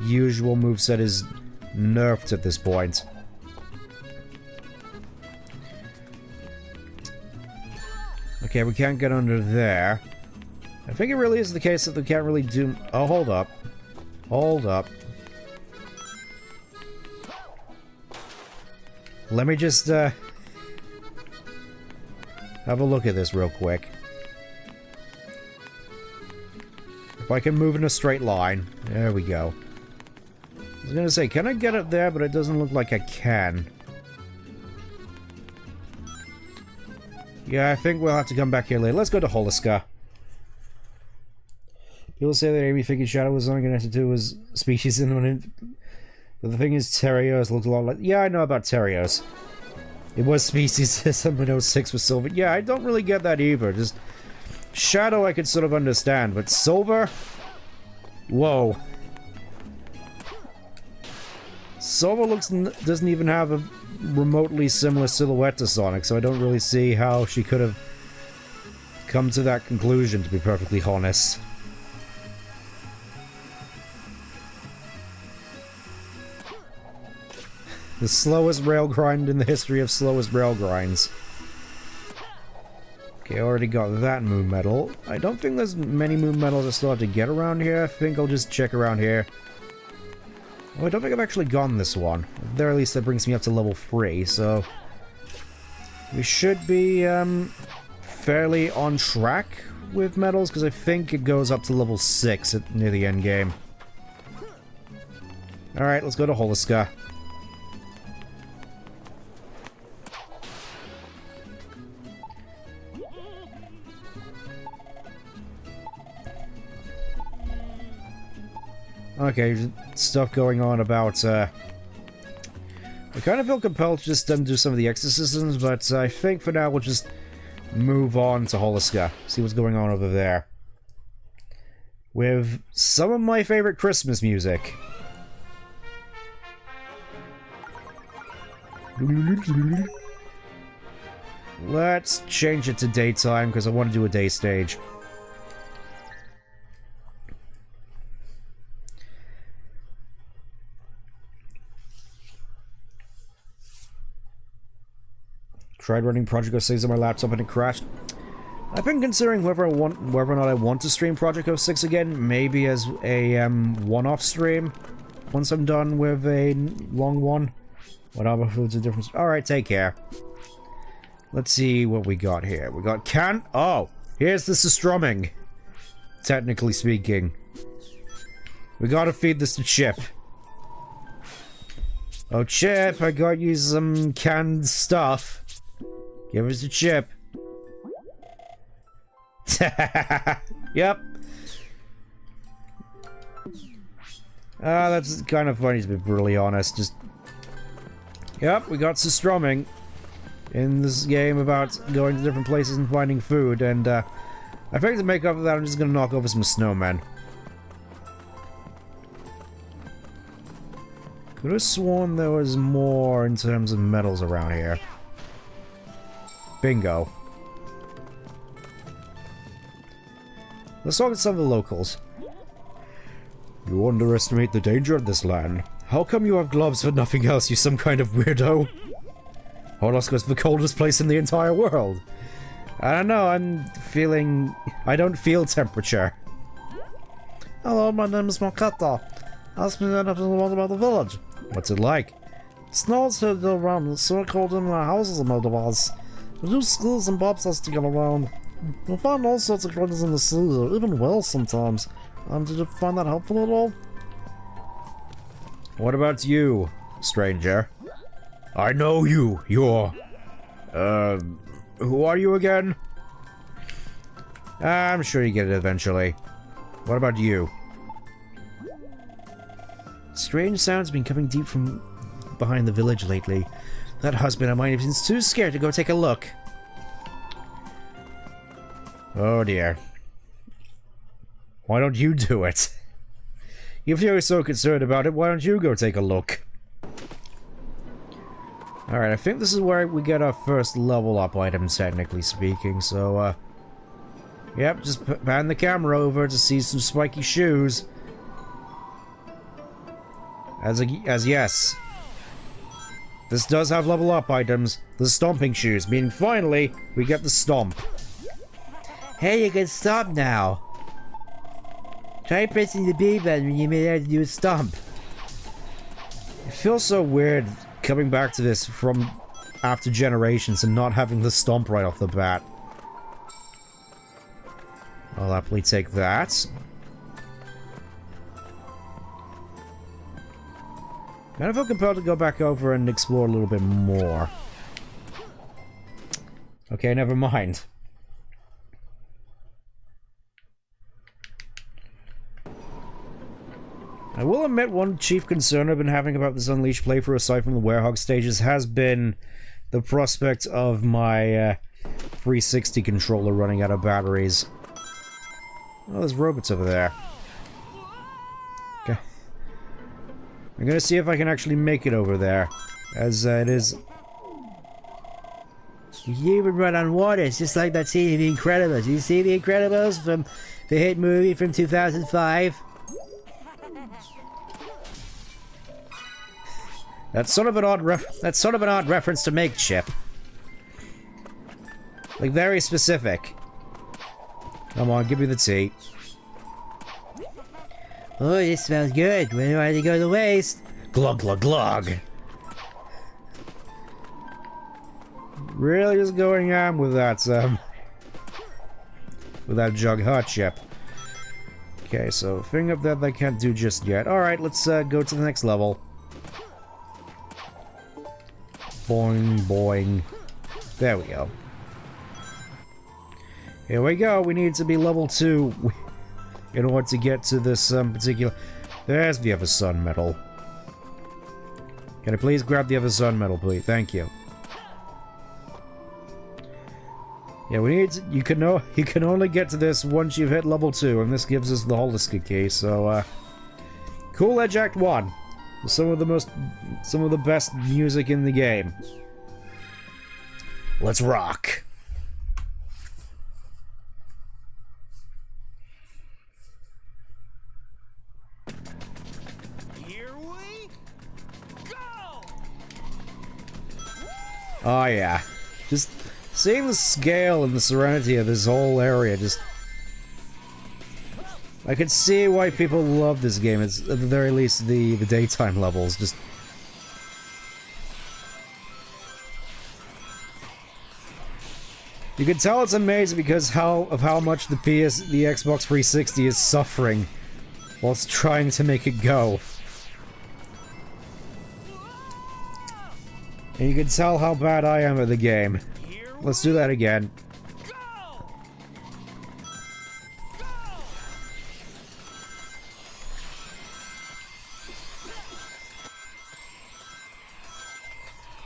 usual moveset is nerfed at this point. Okay, we can't get under there. I think it really is the case that we can't really do... Oh, hold up. Hold up. Let me just, have a look at this real quick. If I can move in a straight line. There we go. I was gonna say, can I get up there? But it doesn't look like I can. Yeah, I think we'll have to come back here later. Let's go to Holoska. People say that Amy thinking Shadow was only connected to his species in one. But the thing is, Terios looked a lot like... Yeah, I know about Terios. It was species 706 with Silver. Yeah, I don't really get that either. Just... Shadow I could sort of understand, but Silver? Whoa. Silver doesn't even have a remotely similar silhouette to Sonic, so I don't really see how she could have come to that conclusion, to be perfectly honest. The slowest rail grind in the history of slowest rail grinds. Okay, I already got that moon medal. I don't think there's many moon medals I still have to get around here. I think I'll just check around here. Oh, I don't think I've actually gone this one. At the very least, that brings me up to level 3, so... We should be, fairly on track with medals, because I think it goes up to level 6 near the end game. Alright, let's go to Holoska. Okay, stuff going on about, I kind of feel compelled to just do some of the exorcisms, but I think for now we'll just move on to Holoska, see what's going on over there. With some of my favorite Christmas music. Let's change it to daytime, because I want to do a day stage. Tried running Project 06 on my laptop and it crashed. I've been considering whether or not I want to stream Project 06 again, maybe as a one-off stream once I'm done with a long one. Whatever, it's a difference. Alright, take care. Let's see what we got here. We got Oh! Here's the strumming. Technically speaking. We gotta feed this to Chip. Oh, Chip, I got you some canned stuff. Give us a Chip. Yep. That's kind of funny to be brutally honest. Just... Yep, we got some strumming in this game about going to different places and finding food, and I think to make up for that I'm just gonna knock over some snowmen. Could have sworn there was more in terms of medals around here. Bingo. Let's talk to some of the locals. You underestimate the danger of this land. How come you have gloves for nothing else, you some kind of weirdo? Holoska's the coldest place in the entire world. I don't know, I don't feel temperature. Hello, my name is Makata. Ask me anything about the village. What's it like? It snows here year round. It's so cold in my houses and motorbikes. We do skis and bobsleds to get around. We find all sorts of critters in the sea, even whales sometimes. Did you find that helpful at all? What about you, stranger? I know you. You're... who are you again? I'm sure you get it eventually. What about you? Strange sounds have been coming deep from behind the village lately. That husband of mine is too scared to go take a look. Oh dear. Why don't you do it? If you're so concerned about it, why don't you go take a look? Alright, I think this is where we get our first level up items, technically speaking, so, yep, just pan the camera over to see some spiky shoes. As yes. This does have level up items. The stomping shoes, meaning finally, we get the stomp. Hey, you can stomp now. Try pressing the B button when you may have to do a stomp. It feels so weird coming back to this from after generations and not having the stomp right off the bat. I'll happily take that. Kind of feel compelled to go back over and explore a little bit more. Okay, never mind. I will admit one chief concern I've been having about this Unleashed playthrough, aside from the Werehog stages, has been the prospect of my 360 controller running out of batteries. Oh, there's robots over there. Okay. I'm gonna see if I can actually make it over there, as it is... You even run on water, it's just like that scene in The Incredibles. You see The Incredibles from the hit movie from 2005? That's sort of an odd reference to make, Chip. Like, very specific. Come on, give me the tea. Oh, this smells good. When do I go to waste? Glug, glug, glug. Really just going on with that jug, huh, Chip? Okay, so thing up that I can't do just yet. Alright, let's go to the next level. Boing, boing. There we go. Here we go. We need to be level 2 in order to get to this particular... There's the other sun medal. Can I please grab the other sun medal, please? Thank you. Yeah, we need to, you can only get to this once you've hit level 2, and this gives us the Holoska key, so Cool Edge Act 1. Some of the best music in the game. Let's rock. Here we go. Oh yeah. Just seeing the scale and the serenity of this whole area, just... I could see why people love this game. It's, at the very least, the daytime levels. Just... You can tell it's amazing because of how much the Xbox 360 is suffering whilst trying to make it go. And you can tell how bad I am at the game. Let's do that again.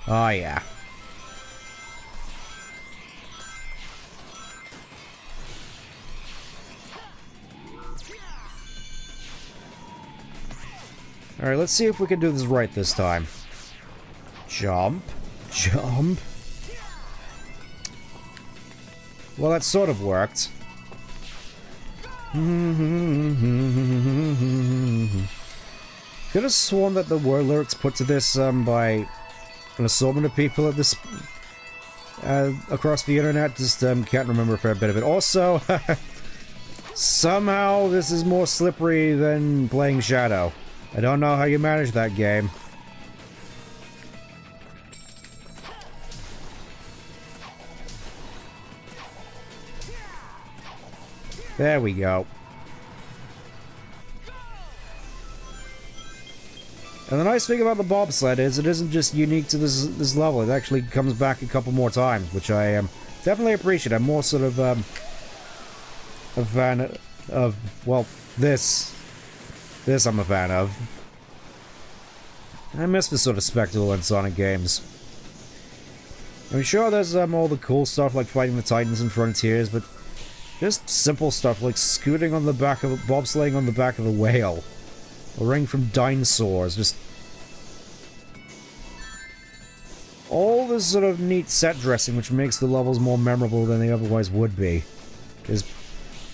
Oh yeah. Alright, let's see if we can do this right this time. Jump. Jump. Well, that sort of worked. Could have sworn that the word lyrics put to this by an assortment of people at this across the internet. Just can't remember a fair bit of it. Also, somehow this is more slippery than playing Shadow. I don't know how you manage that game. There we go. And the nice thing about the bobsled is it isn't just unique to this level. It actually comes back a couple more times, which I definitely appreciate. I'm more sort of a fan of, well, this I'm a fan of. I miss this sort of spectacle in Sonic games. I'm sure there's all the cool stuff like fighting the Titans and Frontiers, but just simple stuff like scooting on the back of bobsleighing on the back of a whale. A ring from dinosaurs, just all this sort of neat set dressing which makes the levels more memorable than they otherwise would be. Because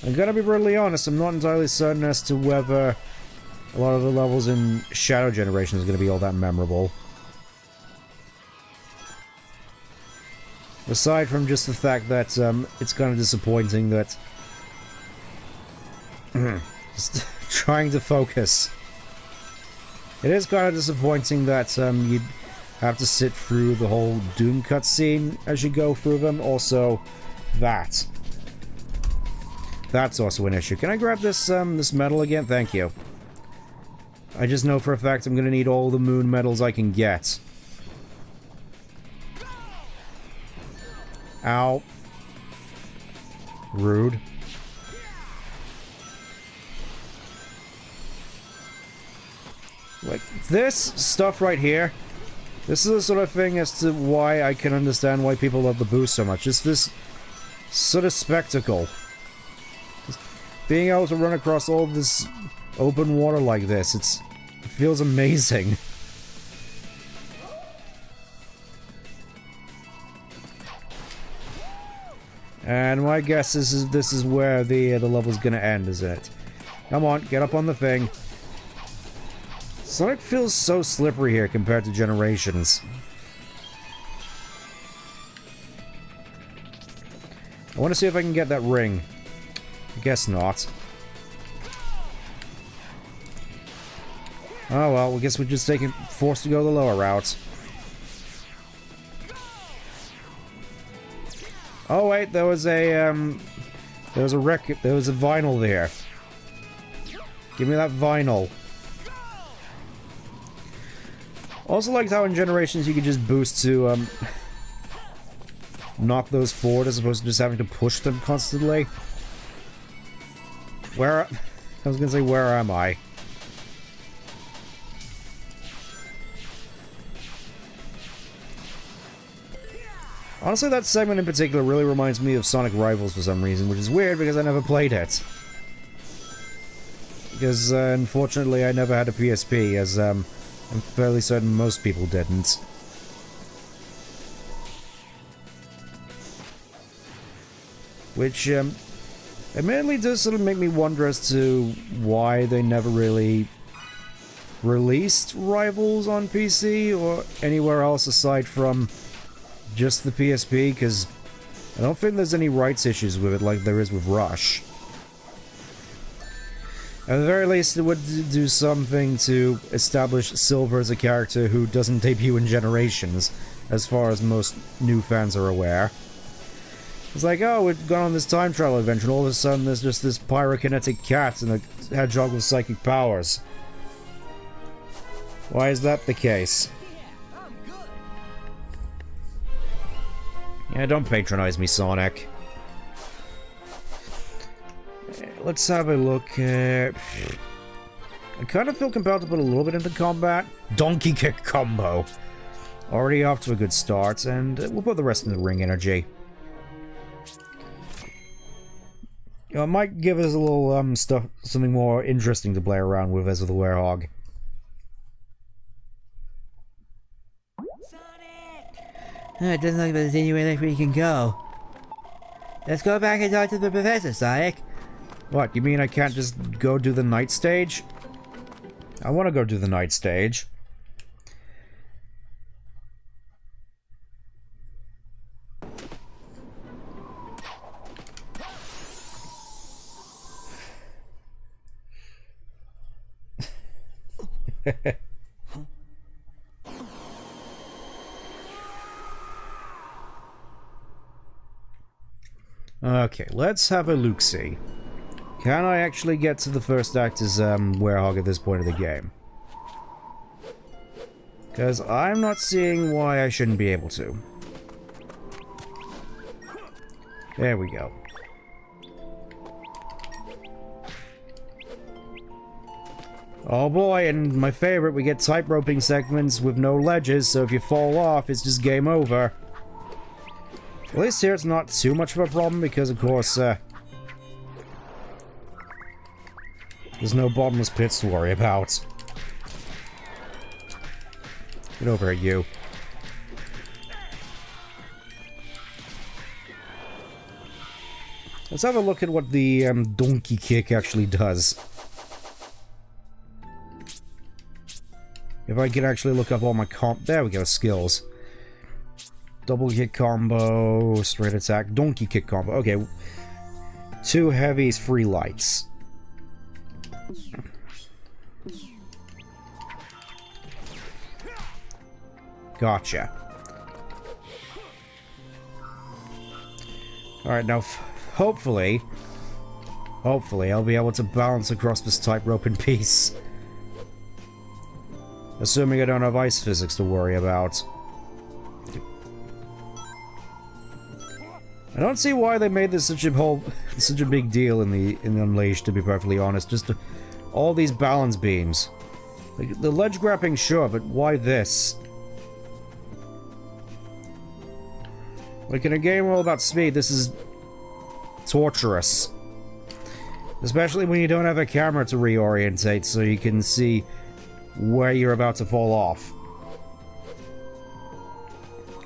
I'm gonna be brutally honest, I'm not entirely certain as to whether a lot of the levels in Shadow Generation is gonna be all that memorable. Aside from just the fact that it's kind of disappointing that just trying to focus. It is kind of disappointing that you'd have to sit through the whole Doom cutscene as you go through them. Also, that's also an issue. Can I grab this this medal again? Thank you. I just know for a fact I'm going to need all the moon medals I can get. Ow. Rude. Like, this stuff right here, this is the sort of thing as to why I can understand why people love the boost so much. It's this sort of spectacle. Just being able to run across all of this open water like this, it feels amazing. And my guess is this is where the level's gonna end, isn't it? Come on, get up on the thing. Sonic feels so slippery here compared to Generations. I want to see if I can get that ring. I guess not. Oh well, I guess we're just forced to go the lower route. Oh wait, there was a vinyl there. Give me that vinyl. Also liked how in Generations you could just boost to knock those forward as opposed to just having to push them constantly. I was gonna say, where am I? Honestly, that segment in particular really reminds me of Sonic Rivals for some reason, which is weird because I never played it. Because, unfortunately, I never had a PSP, as, I'm fairly certain most people didn't. Which, admittedly does sort of make me wonder as to why they never really released Rivals on PC or anywhere else aside from just the PSP, because I don't think there's any rights issues with it like there is with Rush. At the very least, it would do something to establish Silver as a character who doesn't debut in Generations, as far as most new fans are aware. It's like, oh, we've gone on this time travel adventure, and all of a sudden there's just this pyrokinetic cat and a hedgehog with psychic powers. Why is that the case? Yeah, don't patronize me, Sonic. Let's have a look at... I kind of feel compelled to put a little bit into combat. Donkey kick combo. Already off to a good start, and we'll put the rest in the ring energy. You know, it might give us a little something more interesting to play around with as with the Werehog. It doesn't look like there's anywhere left we can go. Let's go back and talk to the professor, Sonic. What, you mean I can't just go do the night stage? I want to go do the night stage. Okay, let's have a look-see. Can I actually get to the first act as Werehog at this point of the game? Because I'm not seeing why I shouldn't be able to. There we go. Oh boy, and my favorite, we get tight roping segments with no ledges, so if you fall off, it's just game over. At least here it's not too much of a problem because, of course, there's no bottomless pits to worry about. Get over here, you. Let's have a look at what the donkey kick actually does. If I can actually look up all my there we go, skills. Double kick combo, straight attack, donkey kick combo. Okay. 2 heavies, 3 lights. Gotcha. Alright, now hopefully I'll be able to balance across this tightrope in peace. Assuming I don't have ice physics to worry about. I don't see why they made this such a big deal in the Unleashed, to be perfectly honest. Just all these balance beams. Like, the ledge grabbing, sure, but why this? Like, in a game all about speed, this is torturous. Especially when you don't have a camera to reorientate, so you can see where you're about to fall off.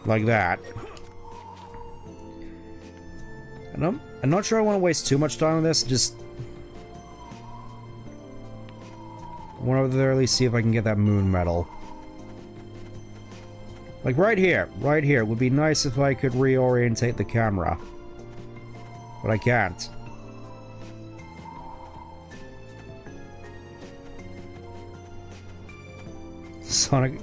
Like that. And I'm not sure I want to waste too much time on this, just... I want to at the very least see if I can get that moon medal. Like right here. It would be nice if I could reorientate the camera. But I can't. Sonic...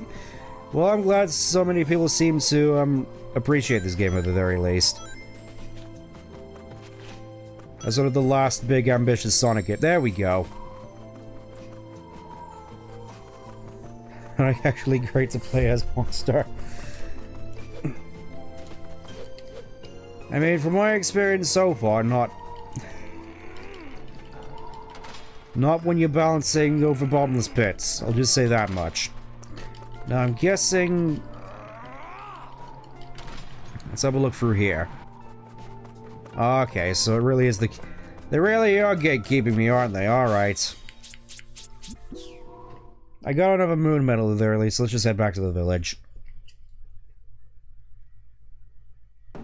Well, I'm glad so many people seem to appreciate this game at the very least. As sort of the last big ambitious Sonic hit. There we go. Actually great to play as Monster. I mean, from my experience so far, not when you're balancing over bottomless pits. I'll just say that much. Now I'm guessing... Let's have a look through here. Okay, so it really is the... They really are gatekeeping me, aren't they? Alright. I got another moon medal there, at least. Let's just head back to the village. I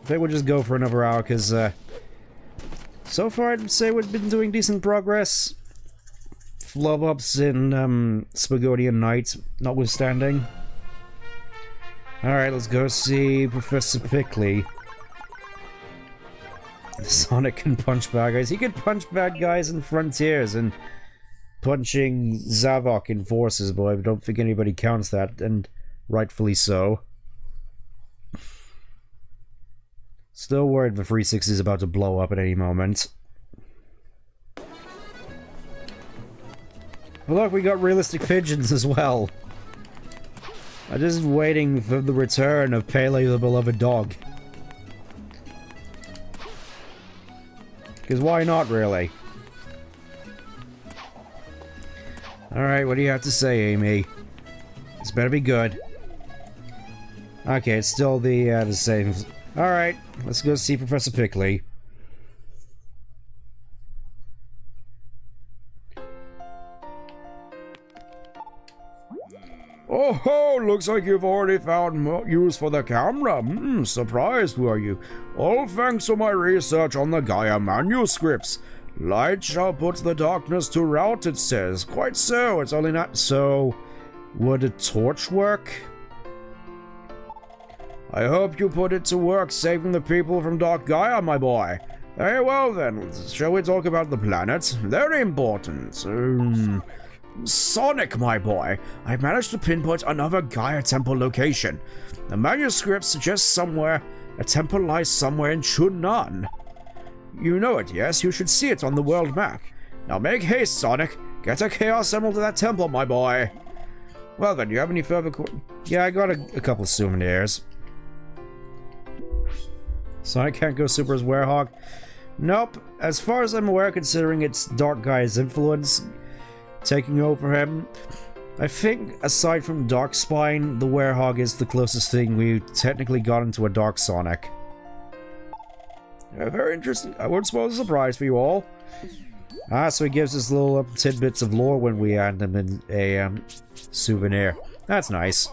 think we'll just go for another hour, because, so far I'd say we've been doing decent progress. Flub-ups in, Spagonia Night, notwithstanding. Alright, let's go see Professor Pickle. Sonic can punch bad guys. He could punch bad guys in Frontiers and punching Zavok in Forces, but I don't think anybody counts that, and rightfully so. Still worried the 360 is about to blow up at any moment. But look, we got realistic pigeons as well. I'm just waiting for the return of Pele the beloved dog. Because why not, really? Alright, what do you have to say, Amy? This better be good. Okay, it's still the same. Alright, let's go see Professor Pickle. Oh ho, looks like you've already found use for the camera. Surprised were you? All thanks to my research on the Gaia manuscripts. Light shall put the darkness to rout, it says. Quite so, it's only not so. Would a torch work? I hope you put it to work saving the people from Dark Gaia, my boy. Very well then, shall we talk about the planets? Very important. Sonic, my boy, I've managed to pinpoint another Gaia temple location. The manuscript suggests a temple lies somewhere in Chunan. You know it, yes? You should see it on the world map. Now make haste, Sonic. Get a Chaos Emerald to that temple, my boy. Well then, do you have any further Yeah, I got a couple souvenirs. Sonic can't go super as Werehog. Nope. As far as I'm aware, considering it's Dark Gaia's influence taking over him, I think aside from Darkspine, the Werehog is the closest thing we've technically got into a Dark Sonic. Very interesting. I wouldn't suppose a surprise for you all. So he gives us little tidbits of lore when we hand him in a souvenir. That's nice.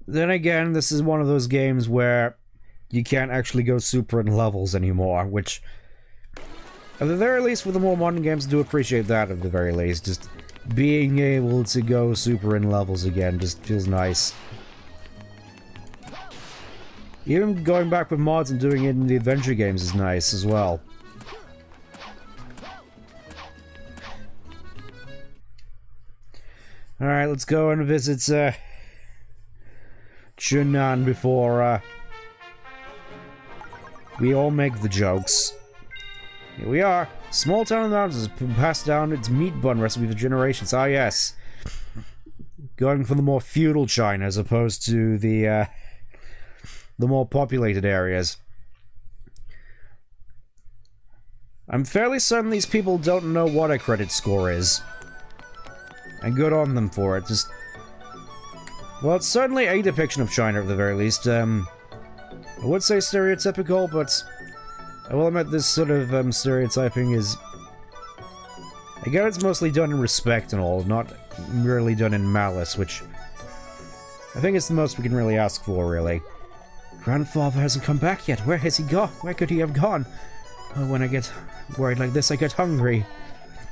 Then again, this is one of those games where you can't actually go super in levels anymore, which, at the very least, with the more modern games, I do appreciate that at the very least. Just being able to go super in levels again just feels nice. Even going back with mods and doing it in the adventure games is nice as well. Alright, let's go and visit Chunan before we all make the jokes. Here we are. Small town in the mountains has passed down its meat bun recipe for generations. Ah, yes. Going for the more feudal China as opposed to the more populated areas. I'm fairly certain these people don't know what a credit score is. And good on them for it. Just, well, it's certainly a depiction of China at the very least. I would say stereotypical, but I will admit this sort of stereotyping is... Again, it's mostly done in respect and all, not merely done in malice, which I think it's the most we can really ask for, really. Grandfather hasn't come back yet. Where has he gone? Where could he have gone? Oh, when I get worried like this, I get hungry.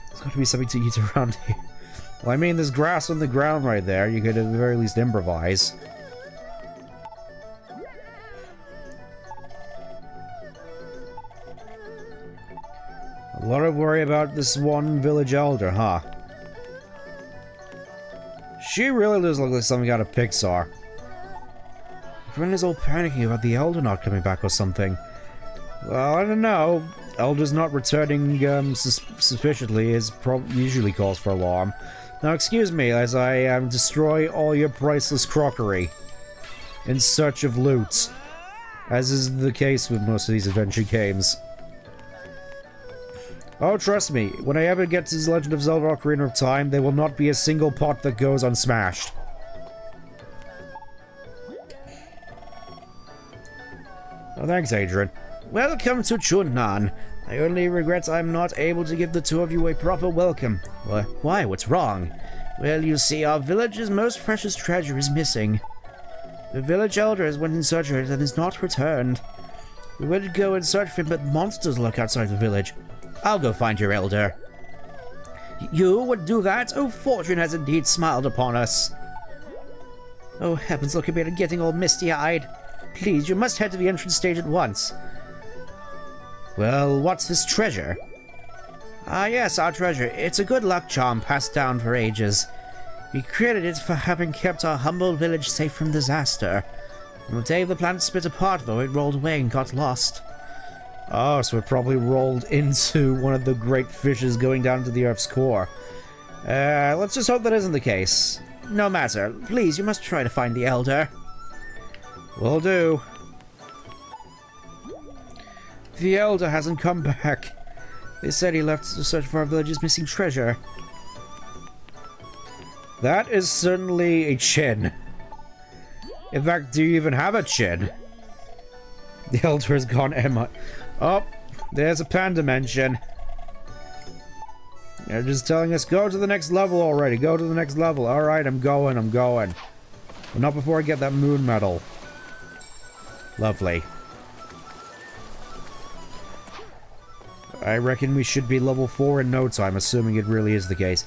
There's got to be something to eat around here. Well, I mean, there's grass on the ground right there. You could at the very least improvise. A lot of worry about this one village elder, huh? She really does look like something out of Pixar. Everyone is all panicking about the elder not coming back or something. Well, I don't know. Elder's not returning sufficiently usually calls for alarm. Now excuse me as I destroy all your priceless crockery in search of loot, as is the case with most of these adventure games. Oh, trust me, when I ever get to the Legend of Zelda Ocarina of Time, there will not be a single pot that goes unsmashed. Oh, thanks, Adrian. Welcome to Chunan. I only regret I'm not able to give the two of you a proper welcome. Why? What's wrong? Well, you see, our village's most precious treasure is missing. The village elder has went in search of it and is not returned. We would go and search for him, but monsters lurk outside the village. I'll go find your elder. You would do that? Oh, fortune has indeed smiled upon us. Oh, heavens, look at me, I'm getting all misty-eyed. Please, you must head to the entrance stage at once. Well, what's this treasure? Ah, yes, our treasure. It's a good luck charm passed down for ages. We created it for having kept our humble village safe from disaster. On the day the planet split apart, though, it rolled away and got lost. Oh, so it probably rolled into one of the great fishes going down to the Earth's core. Let's just hope that isn't the case. No matter. Please, you must try to find the Elder. Will do. The Elder hasn't come back. They said he left to search for our village's missing treasure. That is certainly a chin. In fact, do you even have a chin? The Elder has gone Emma. Oh, There's a pan dimension. They're just telling us, go to the next level already. Go to the next level. Alright, I'm going. But not before I get that moon medal. Lovely. I reckon we should be level 4 in no time, assuming it really is the case.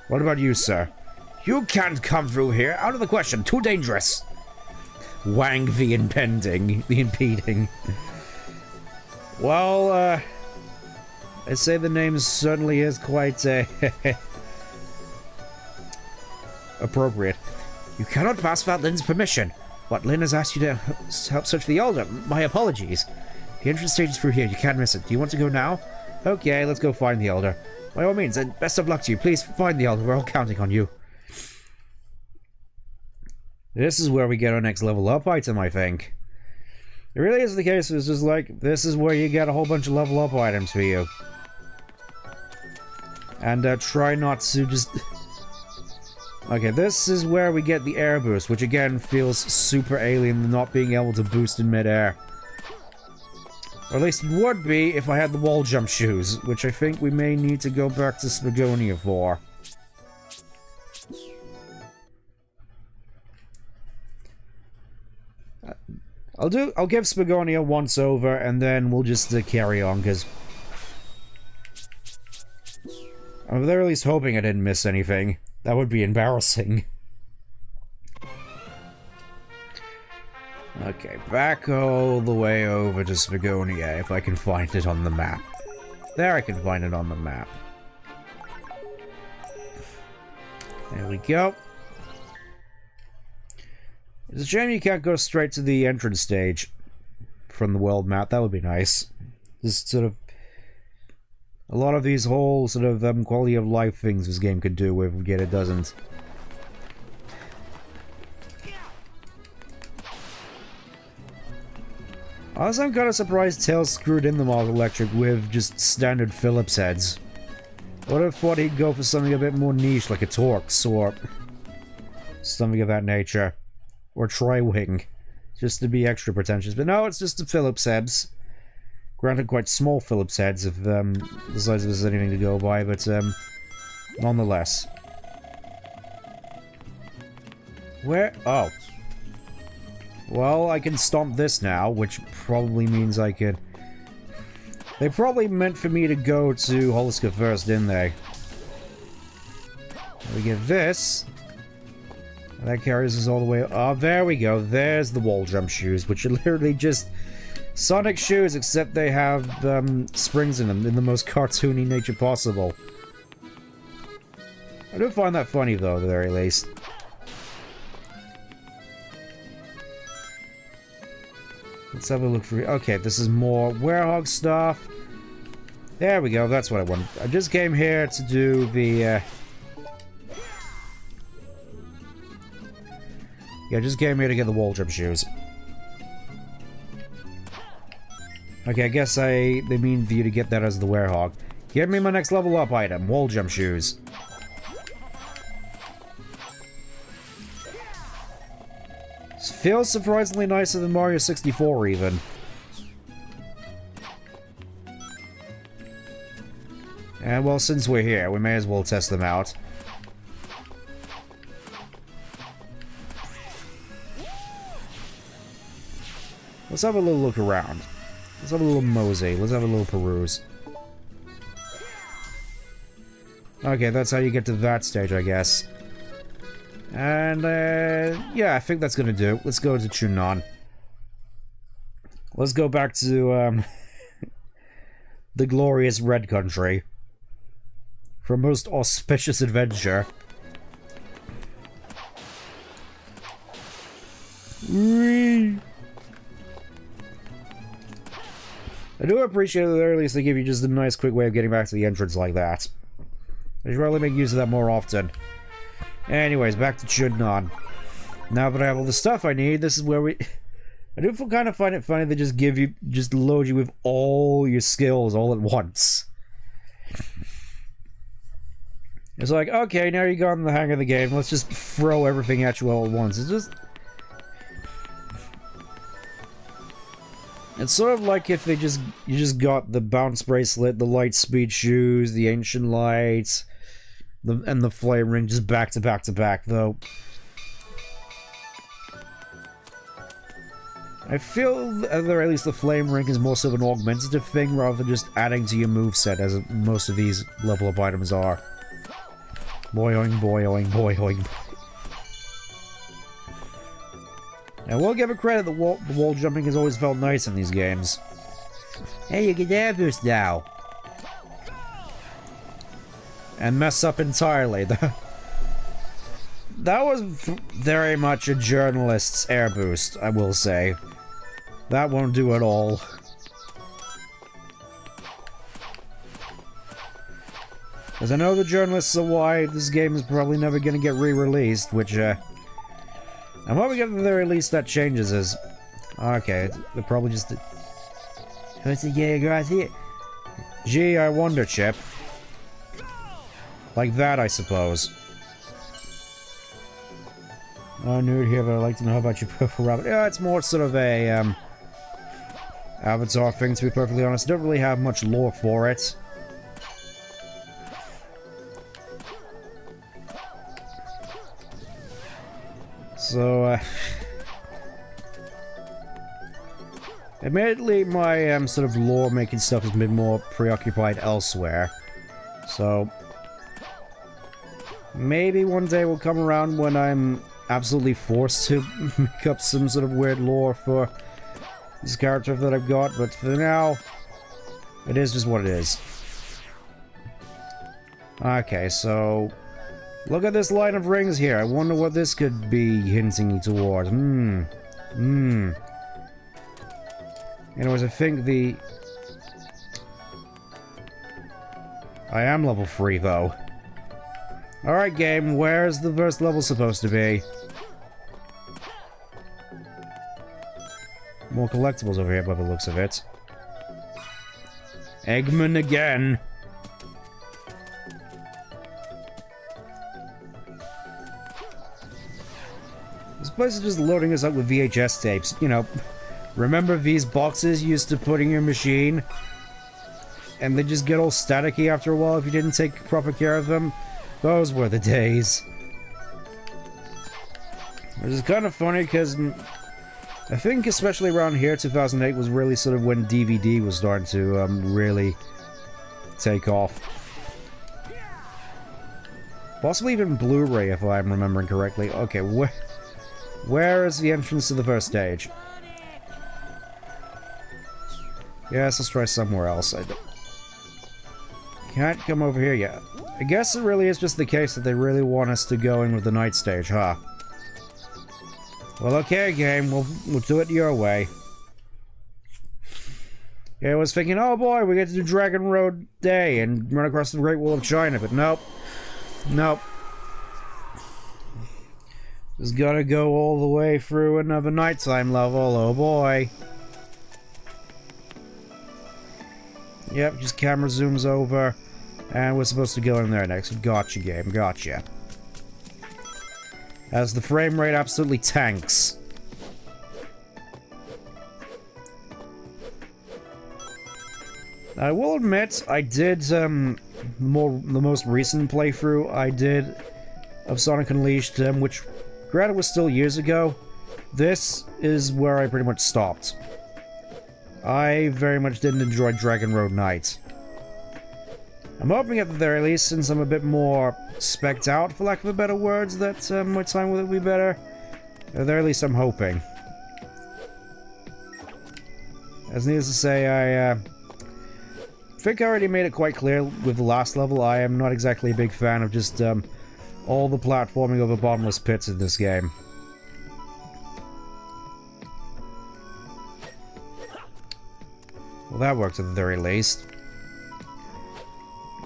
What about you, sir? You can't come through here. Out of the question. Too dangerous. Wang the impeding. Well, I'd say the name certainly is quite, appropriate. You cannot pass without Lynn's permission. What, Lynn has asked you to help search for the Elder? My apologies. The entrance stage is through here. You can't miss it. Do you want to go now? Okay, let's go find the Elder. By all means, and best of luck to you. Please find the Elder. We're all counting on you. This is where we get our next level up item, I think. It really is the case. It's just like, this is where you get a whole bunch of level up items for you. And try not to just... Okay, this is where we get the air boost, which again feels super alien, not being able to boost in midair. Or at least it would be if I had the wall jump shoes, which I think we may need to go back to Spagonia for. I'll give Spagonia once over, and then we'll just carry on, because I'm at the very least hoping I didn't miss anything. That would be embarrassing. Okay, back all the way over to Spagonia, if I can find it on the map. There, I can find it on the map. There we go. It's a shame you can't go straight to the entrance stage from the world map. That would be nice. Just sort of... A lot of these whole sort of quality of life things this game could do with, yet it doesn't. Also, I'm kind of surprised Tails screwed in the Marvel Electric with just standard Phillips heads. I would have thought he'd go for something a bit more niche, like a Torx or something of that nature. Or Tri-Wing, just to be extra pretentious. But no, it's just the Phillips heads. Granted, quite small Phillips heads, if the size of this is anything to go by, but nonetheless. Where? Oh. Well, I can stomp this now, which probably means I could... They probably meant for me to go to Holoska first, didn't they? We get this. That carries us all the way... Oh, there we go. There's the wall jump shoes, which are literally just Sonic shoes, except they have springs in them in the most cartoony nature possible. I do find that funny, though, at the very least. Let's have a look for... Okay, this is more Werehog stuff. There we go. That's what I wanted. I just came here to do the... Yeah, I just came here to get the wall jump shoes. Okay, I guess they mean for you to get that as the Werehog. Give me my next level up item, wall jump shoes. This feels surprisingly nicer than Mario 64 even. And well, since we're here, we may as well test them out. Let's have a little look around. Let's have a little mosey. Let's have a little peruse. Okay, that's how you get to that stage, I guess. And, yeah, I think that's gonna do. Let's go to Chunan. Let's go back to, the glorious Red Country. For a most auspicious adventure. Whee! I do appreciate that at least they give you just a nice quick way of getting back to the entrance like that. I should probably make use of that more often. Anyways, back to Chunan. Now that I have all the stuff I need, this is where we... I do kind of find it funny they just load you with all your skills all at once. It's like, okay, now you got in the hang of the game, let's just throw everything at you all at once. It's just... It's sort of like if you just got the bounce bracelet, the light speed shoes, the ancient lights, and the flame ring just back to back to back, though. I feel at the very least the flame ring is more so of an augmentative thing rather than just adding to your moveset, as most of these level up items are. Boing, boing, boing. I will give it credit, the wall jumping has always felt nice in these games. Hey, you can air boost now. And mess up entirely. That was very much a journalist's air boost, I will say. That won't do at all. As I know the journalists are why this game is probably never going to get re-released, which, I'm hoping at the very least that changes as... Okay, they're probably just... What's the Gaia right here? Gee, I wonder, Chip. Like that, I suppose. Oh, nude here, but I'd like to know about your purple rabbit. Yeah, it's more sort of a, Avatar thing, to be perfectly honest. Don't really have much lore for it. So, admittedly, my, sort of lore-making stuff has been more preoccupied elsewhere. So, maybe one day will come around when I'm absolutely forced to make up some sort of weird lore for this character that I've got, but for now, it is just what it is. Okay, so... Look at this line of rings here. I wonder what this could be hinting towards. Anyways, I think the... I am level 3, though. Alright, game, where's the first level supposed to be? More collectibles over here by the looks of it. Eggman again! This place is just loading us up with VHS tapes. You know, remember these boxes you used to put in your machine? And they just get all staticky after a while if you didn't take proper care of them? Those were the days. Which is kind of funny because I think especially around here, 2008 was really sort of when DVD was starting to really take off. Possibly even Blu-ray if I'm remembering correctly. Okay, where is the entrance to the first stage? Yes, let's try somewhere else. I can't come over here yet. I guess it really is just the case that they really want us to go in with the night stage, huh? Well, okay, game. We'll do it your way. Yeah, I was thinking, oh boy, we get to do Dragon Road Day and run across the Great Wall of China, but nope. Nope. Just gotta go all the way through another nighttime level, oh boy. Yep, just camera zooms over, and we're supposed to go in there next. Gotcha, game, gotcha. As the frame rate absolutely tanks. I will admit, I did, the most recent playthrough I did of Sonic Unleashed, which, granted, was still years ago. This is where I pretty much stopped. I very much didn't enjoy Dragon Road Night. I'm hoping at the very least, since I'm a bit more specced out, for lack of a better words, that my time with it will be better. At the very least, I'm hoping. As needless to say, I think I already made it quite clear with the last level, I am not exactly a big fan of just all the platforming over bottomless pits in this game. Well, that worked at the very least.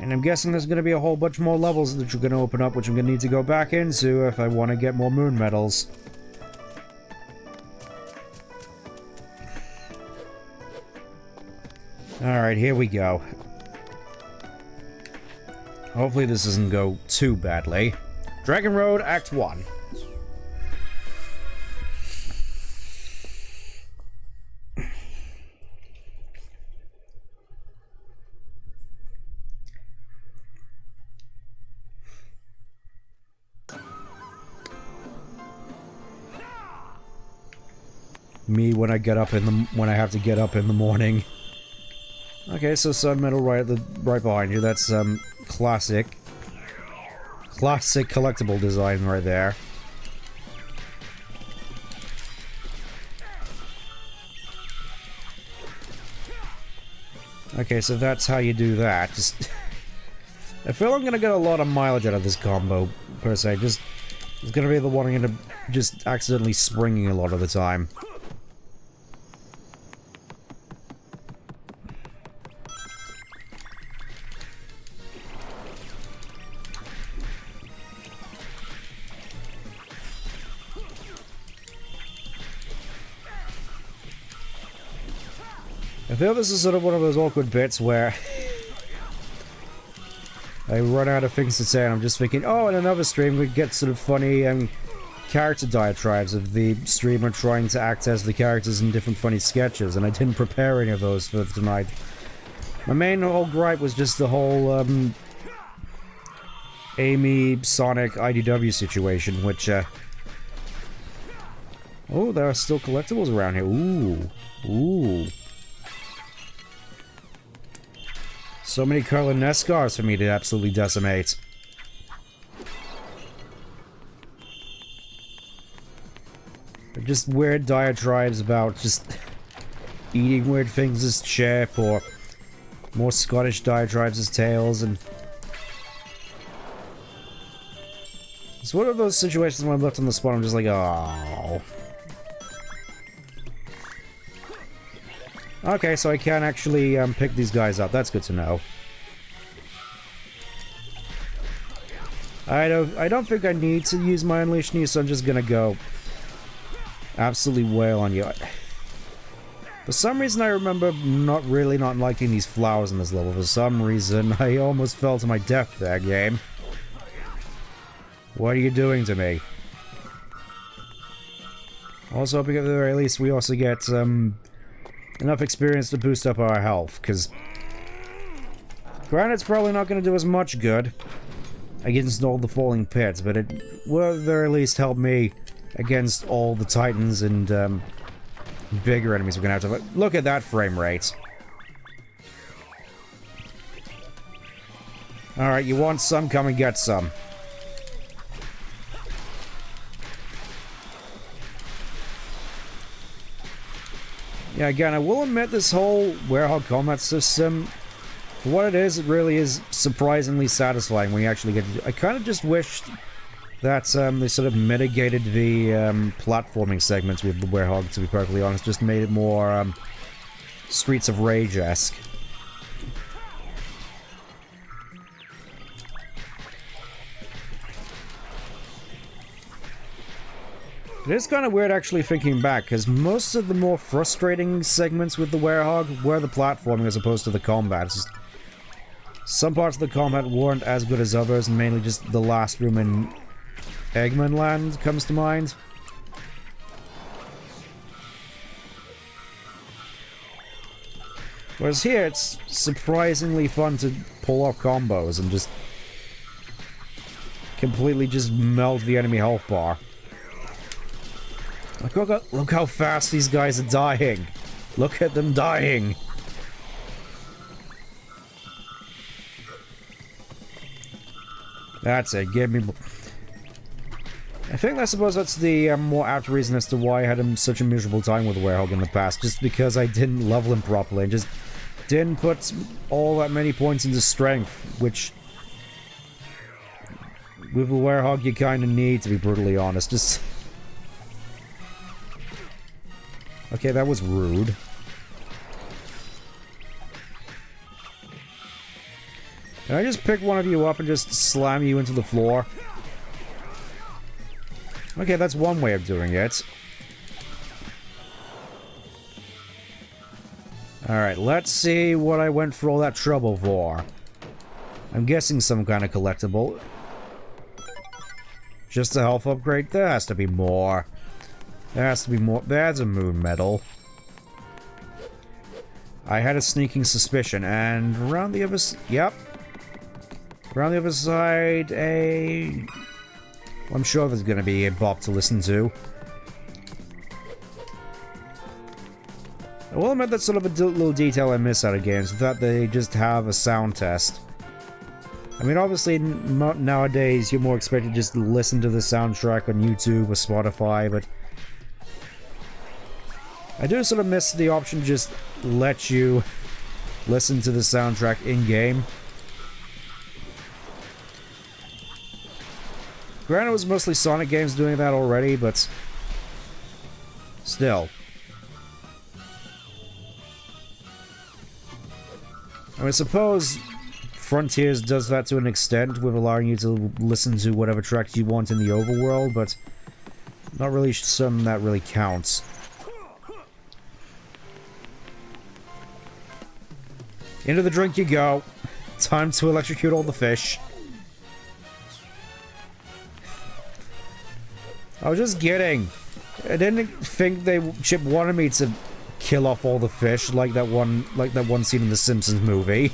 And I'm guessing there's going to be a whole bunch more levels that you're going to open up, which I'm going to need to go back into if I want to get more moon medals. Alright, here we go. Hopefully this doesn't go too badly. Dragon Road, Act 1. me when I get up when I have to get up in the morning. Okay, so sun metal right behind you. That's classic collectible design right there. Okay, so that's how you do that. Just I feel I'm gonna get a lot of mileage out of this combo, per se. Just it's gonna be the one I'm gonna just accidentally springing a lot of the time. I feel this is sort of one of those awkward bits where I run out of things to say and I'm just thinking, oh, in another stream we get sort of funny character diatribes of the streamer trying to act as the characters in different funny sketches, and I didn't prepare any of those for tonight. My main whole gripe was just the whole Amy Sonic IDW situation, which oh, there are still collectibles around here. Ooh. So many Curler Neskars for me to absolutely decimate. They're just weird diatribes about just eating weird things as Chip, or more Scottish diatribes as Tails, and it's one of those situations when I'm left on the spot, I'm just like, oh. Okay, so I can actually pick these guys up. That's good to know. I don't think I need to use my Unleash Knee, so I'm just gonna go absolutely wail on you. For some reason I remember not liking these flowers in this level. For some reason I almost fell to my death there, game. What are you doing to me? Also, hoping at the very least we also get enough experience to boost up our health, because granted it's probably not going to do as much good against all the falling pits, but it will at the very least help me against all the titans and bigger enemies we're going to have to... Look at that frame rate. Alright, you want some? Come and get some. Yeah, again, I will admit this whole Werehog combat system, for what it really is surprisingly satisfying when you actually get to... I kind of just wished that they sort of mitigated the platforming segments with the Werehog, to be perfectly honest. Just made it more Streets of Rage-esque. It is kind of weird actually thinking back, because most of the more frustrating segments with the Werehog were the platforming as opposed to the combat. It's just, some parts of the combat weren't as good as others, and mainly just the last room in Eggman Land comes to mind. Whereas here, it's surprisingly fun to pull off combos and just completely just melt the enemy health bar. Look how fast these guys are dying. Look at them dying. That's it. Give me... I think I suppose that's the more apt reason as to why I had such a miserable time with Werehog in the past. Just because I didn't level him properly and just didn't put all that many points into strength, which... with the Werehog you kind of need, to be brutally honest. Just... Okay, that was rude. Can I just pick one of you up and just slam you into the floor? Okay, that's one way of doing it. Alright, let's see what I went for all that trouble for. I'm guessing some kind of collectible. Just a health upgrade? There has to be more. There has to be more. There's a moon medal. I had a sneaking suspicion, and around the other yep. Around the other side, I'm sure there's gonna be a bop to listen to. will admit that's sort of a little detail I miss out of games, that they just have a sound test. I mean, obviously, nowadays, you're more expected to just listen to the soundtrack on YouTube or Spotify, but I do sort of miss the option to just let you listen to the soundtrack in-game. Granted, it was mostly Sonic games doing that already, but still. I mean, suppose Frontiers does that to an extent with allowing you to listen to whatever tracks you want in the overworld, but not really something that really counts. Into the drink you go. Time to electrocute all the fish. I was just kidding. I didn't think Chip wanted me to kill off all the fish like that one scene in the Simpsons movie.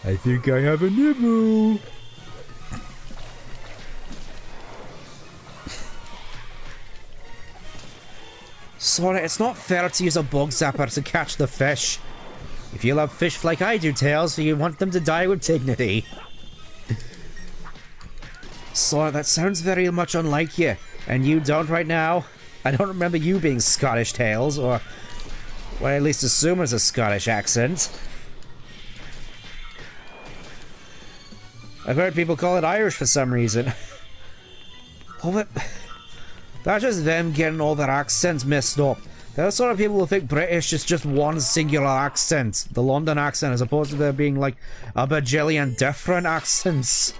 I think I have a nibble. Sorry, it's not fair to use a bug zapper to catch the fish. If you love fish like I do, Tails, you want them to die with dignity. Sorry, that sounds very much unlike you. And you don't right now? I don't remember you being Scottish, Tails, or... well, I at least assume it's a Scottish accent. I've heard people call it Irish for some reason. Oh, but... that's just them getting all their accents messed up. There are sort of people who think British is just one singular accent. The London accent, as opposed to there being like a bajillion different accents.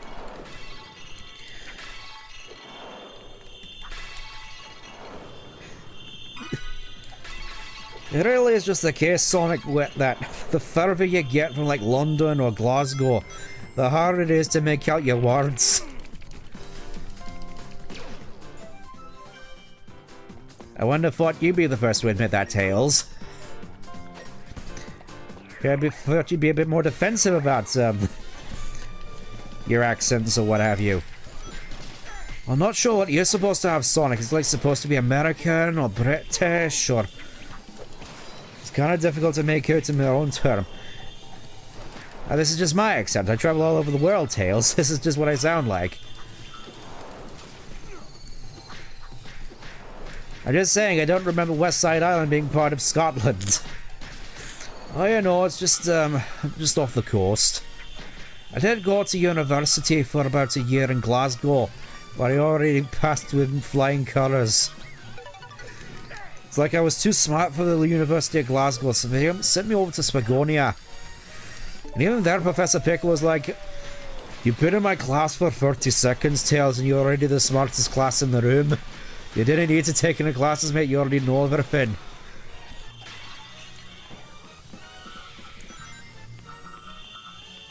It really is just the case, Sonic, that the further you get from like London or Glasgow, the harder it is to make out your words. I wouldn't have thought you'd be the first to admit that, Tails. I thought you'd be a bit more defensive about your accents or what have you. I'm not sure what you're supposed to have, Sonic. It's like supposed to be American or British or... it's kind of difficult to make out in their own term. This is just my accent. I travel all over the world, Tails. This is just what I sound like. I'm just saying, I don't remember West Side Island being part of Scotland. Oh, you know, it's just off the coast. I did go to university for about a year in Glasgow, but I already passed with flying colours. It's like I was too smart for the University of Glasgow, so they sent me over to Spagonia. And even there, Professor Pickle was like, "You've been in my class for 30 seconds, Tails, and you're already the smartest class in the room. You didn't need to take any classes, mate, you already know everything."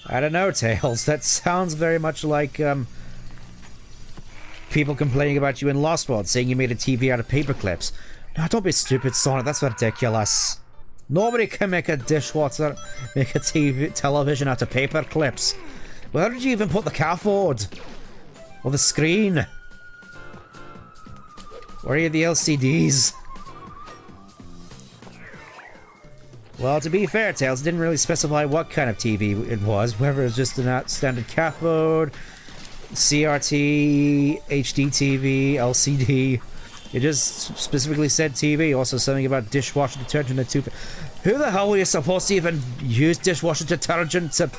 I don't know, Tails, that sounds very much like, people complaining about you in Lost World, saying you made a TV out of paper clips. No, don't be stupid, Sonic, that's ridiculous. Nobody can make a dishwasher, make a television out of paper clips. Where did you even put the cathode? Or the screen? Where are the LCDs? Well, to be fair, Tails didn't really specify what kind of TV it was, whether it was just a standard cathode, CRT, HD TV, LCD. It just specifically said TV, also something about dishwasher detergent and toothpaste. Who the hell were you supposed to even use dishwasher detergent to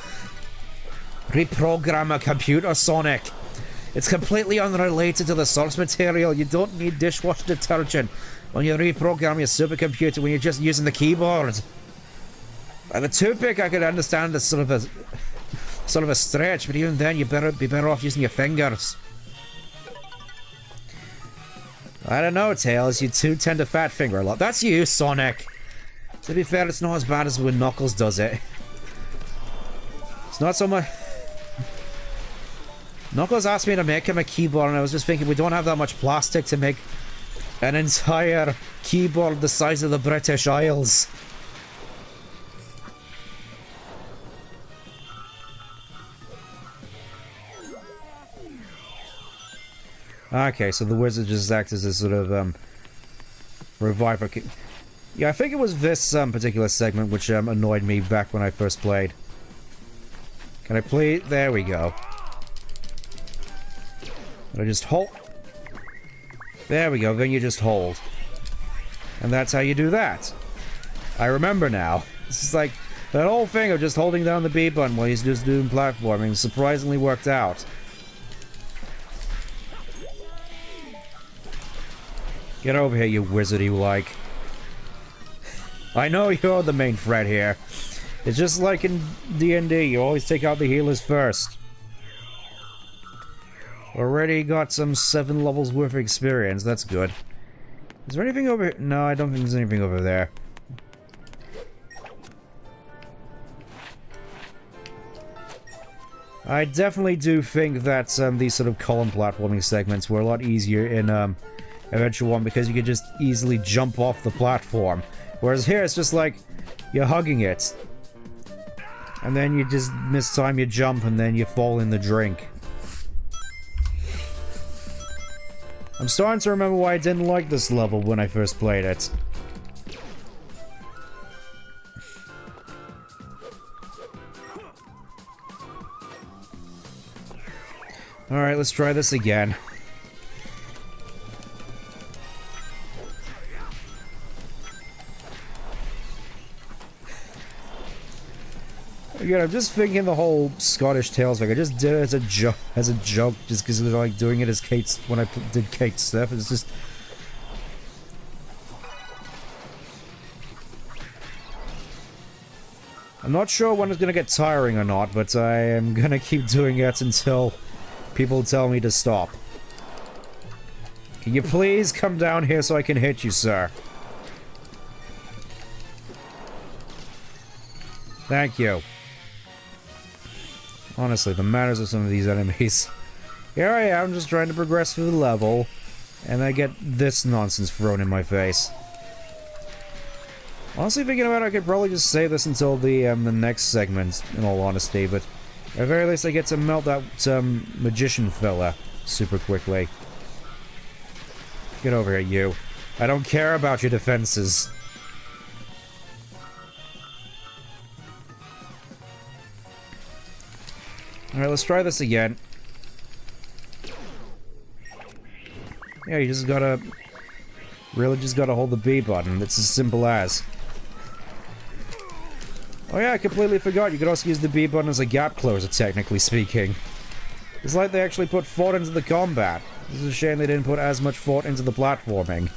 reprogram a computer, Sonic? It's completely unrelated to the source material. You don't need dishwasher detergent when you reprogram your supercomputer when you're just using the keyboard. The toothpick I could understand as sort of a stretch, but even then you better be better off using your fingers. I don't know, Tails, you too tend to fat finger a lot. That's you, Sonic. To be fair, it's not as bad as when Knuckles does it. It's not so much... Knuckles asked me to make him a keyboard, and I was just thinking we don't have that much plastic to make an entire keyboard the size of the British Isles. Okay, so the wizard just acts as a sort of reviver. Yeah, I think it was this particular segment which annoyed me back when I first played. Can I please? There we go. Can I just hold? There we go, then you just hold. And that's how you do that. I remember now. This is like, that whole thing of just holding down the B button while he's just doing platforming surprisingly worked out. Get over here, you wizard you like. I know you're the main threat here. It's just like in D&D, you always take out the healers first. Already got some 7 levels worth of experience, that's good. Is there anything over here? No, I don't think there's anything over there. I definitely do think that these sort of column platforming segments were a lot easier in Adventure 1 because you could just easily jump off the platform. Whereas here it's just like, you're hugging it. And then you just mistime your jump and then you fall in the drink. I'm starting to remember why I didn't like this level when I first played it. Alright, let's try this again. Again, I'm just thinking the whole Scottish Tales thing. I just did it as a joke, just because I like doing it as Kate's when I did Kate's stuff. It's just. I'm not sure when it's gonna get tiring or not, but I am gonna keep doing it until people tell me to stop. Can you please come down here so I can hit you, sir? Thank you. Honestly, the manners of some of these enemies. Here I am, just trying to progress through the level, and I get this nonsense thrown in my face. Honestly, thinking about it, I could probably just save this until the next segment, in all honesty, but at the very least I get to melt that magician fella super quickly. Get over here, you. I don't care about your defenses. Alright, let's try this again. Yeah, you just gotta... really just gotta hold the B button. It's as simple as. Oh yeah, I completely forgot. You could also use the B button as a gap closer, technically speaking. It's like they actually put thought into the combat. It's a shame they didn't put as much thought into the platforming.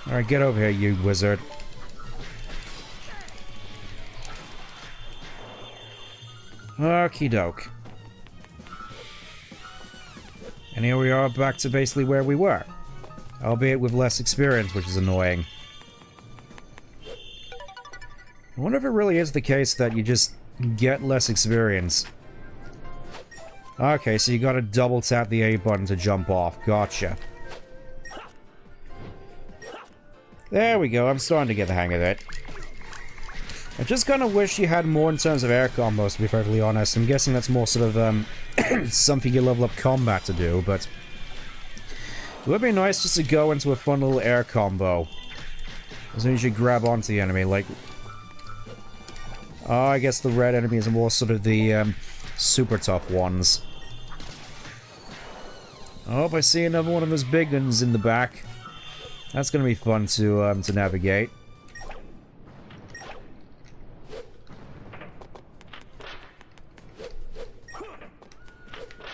Alright, get over here, you wizard. Okie doke. And here we are back to basically where we were. Albeit with less experience, which is annoying. I wonder if it really is the case that you just get less experience. Okay, so you gotta double tap the A button to jump off. Gotcha. There we go, I'm starting to get the hang of it. I just kind of wish you had more in terms of air combos, to be perfectly honest. I'm guessing that's more sort of, something you level up combat to do, but... it would be nice just to go into a fun little air combo. As soon as you grab onto the enemy, like... oh, I guess the red enemies are more sort of the, super tough ones. Oh, I see another one of those big ones in the back. That's gonna be fun to navigate.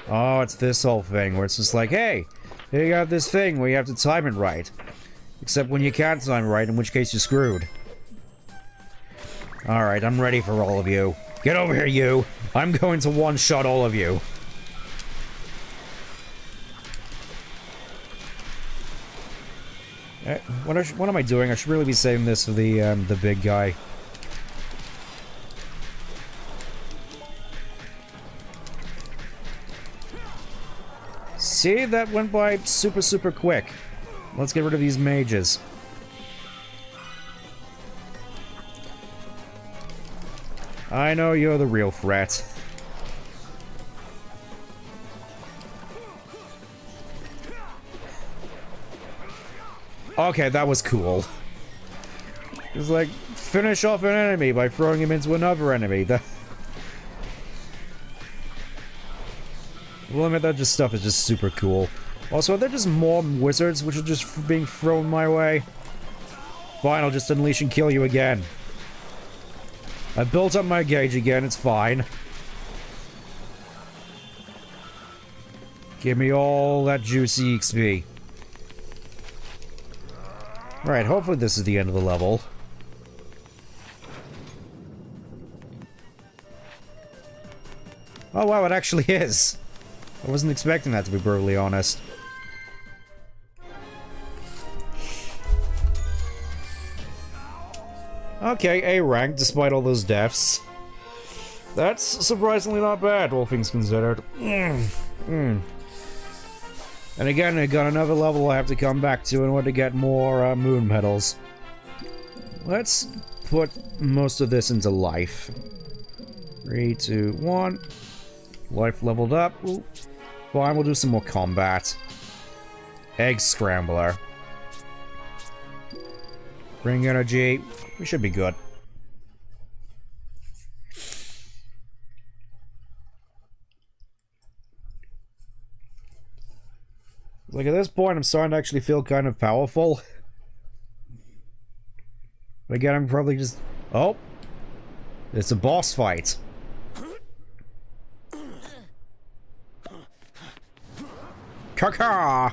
Oh, it's this whole thing where it's just like, hey, here you got this thing where you have to time it right. Except when you can't time it right, in which case you're screwed. Alright, I'm ready for all of you. Get over here, you! I'm going to one-shot all of you. What am I doing? I should really be saving this for the big guy. See, that went by super quick. Let's get rid of these mages. I know you're the real threat. Okay, that was cool. It's like, finish off an enemy by throwing him into another enemy. That... Well, I mean, that just stuff is just super cool. Also, are there just more wizards which are just being thrown my way? Fine, I'll just unleash and kill you again. I built up my gauge again, it's fine. Give me all that juicy XP. Right, hopefully this is the end of the level. Oh wow, it actually is. I wasn't expecting that, to be brutally honest. Okay, A rank, despite all those deaths. That's surprisingly not bad, all things considered. And again, I got another level I have to come back to in order to get more moon medals. Let's put most of this into life. 3, 2, 1. Life leveled up. Ooh. Fine, we'll do some more combat. Egg Scrambler. Bring energy. We should be good. Like, at this point, I'm starting to actually feel kind of powerful. But again, I'm probably just... Oh! It's a boss fight. Caca!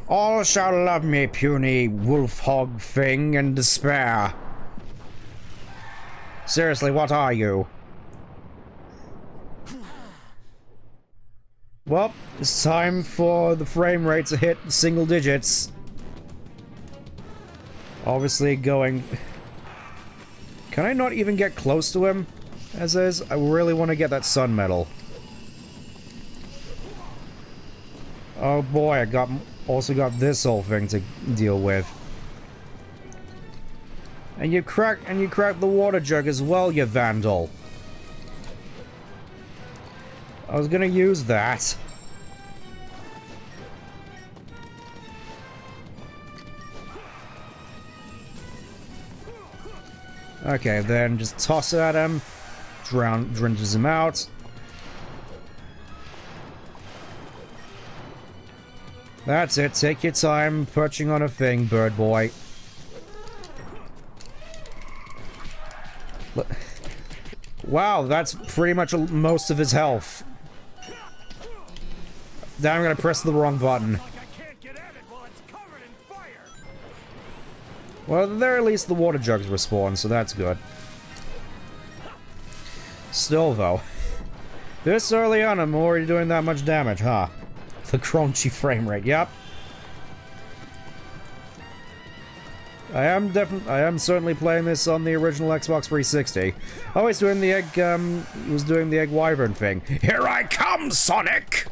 All shall love me, puny wolf-hog thing, in despair. Seriously, what are you? Well, it's time for the frame rate to hit single digits. Obviously going... Can I not even get close to him? As is, I really want to get that sun medal. Oh boy, I also got this whole thing to deal with. And you cracked the water jug as well, you vandal. I was gonna use that. Okay, then just toss it at him. Drenches him out. That's it, take your time perching on a thing, bird boy. Wow, that's pretty much most of his health. Now I'm gonna press the wrong button. Well, at the very least the water jugs respawn, so that's good. Still, though. This early on, I'm already doing that much damage, huh? The crunchy frame rate, yep. I am certainly playing this on the original Xbox 360. Oh, he's doing the egg, he was doing the egg wyvern thing. Here I come, Sonic!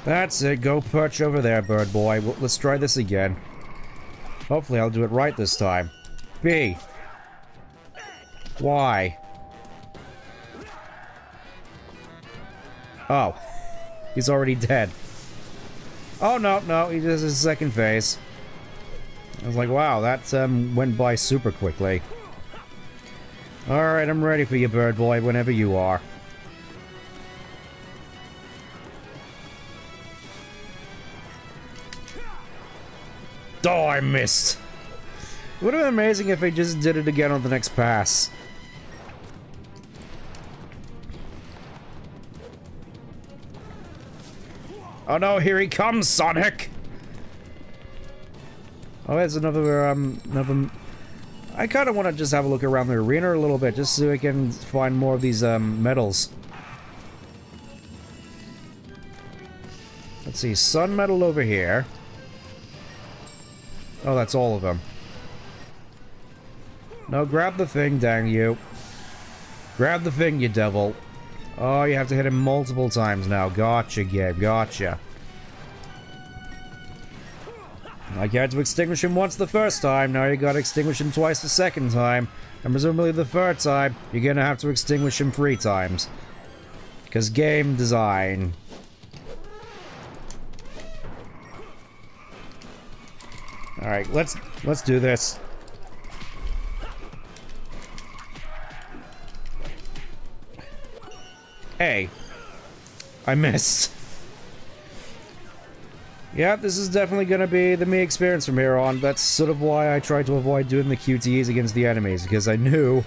That's it, go perch over there, bird boy. Let's try this again. Hopefully I'll do it right this time. B. Y. Oh. He's already dead. Oh, no, he does his second phase. I was like, wow, that went by super quickly. Alright, I'm ready for you, bird boy, whenever you are. Oh, I missed. It would have been amazing if they just did it again on the next pass. Oh no, here he comes, Sonic! Oh, there's another, I kind of want to just have a look around the arena a little bit, just so we can find more of these, medals. Let's see, sun medal over here. Oh, that's all of them. No, grab the thing, dang you. Grab the thing, you devil. Oh, you have to hit him multiple times now. Gotcha, Gabe, gotcha. Like you had to extinguish him once the first time, now you gotta extinguish him twice the second time. And presumably the third time, you're gonna have to extinguish him 3 times. Because game design. Alright, let's do this. Hey. I missed. Yeah, this is definitely gonna be the me experience from here on. That's sort of why I tried to avoid doing the QTEs against the enemies, because I knew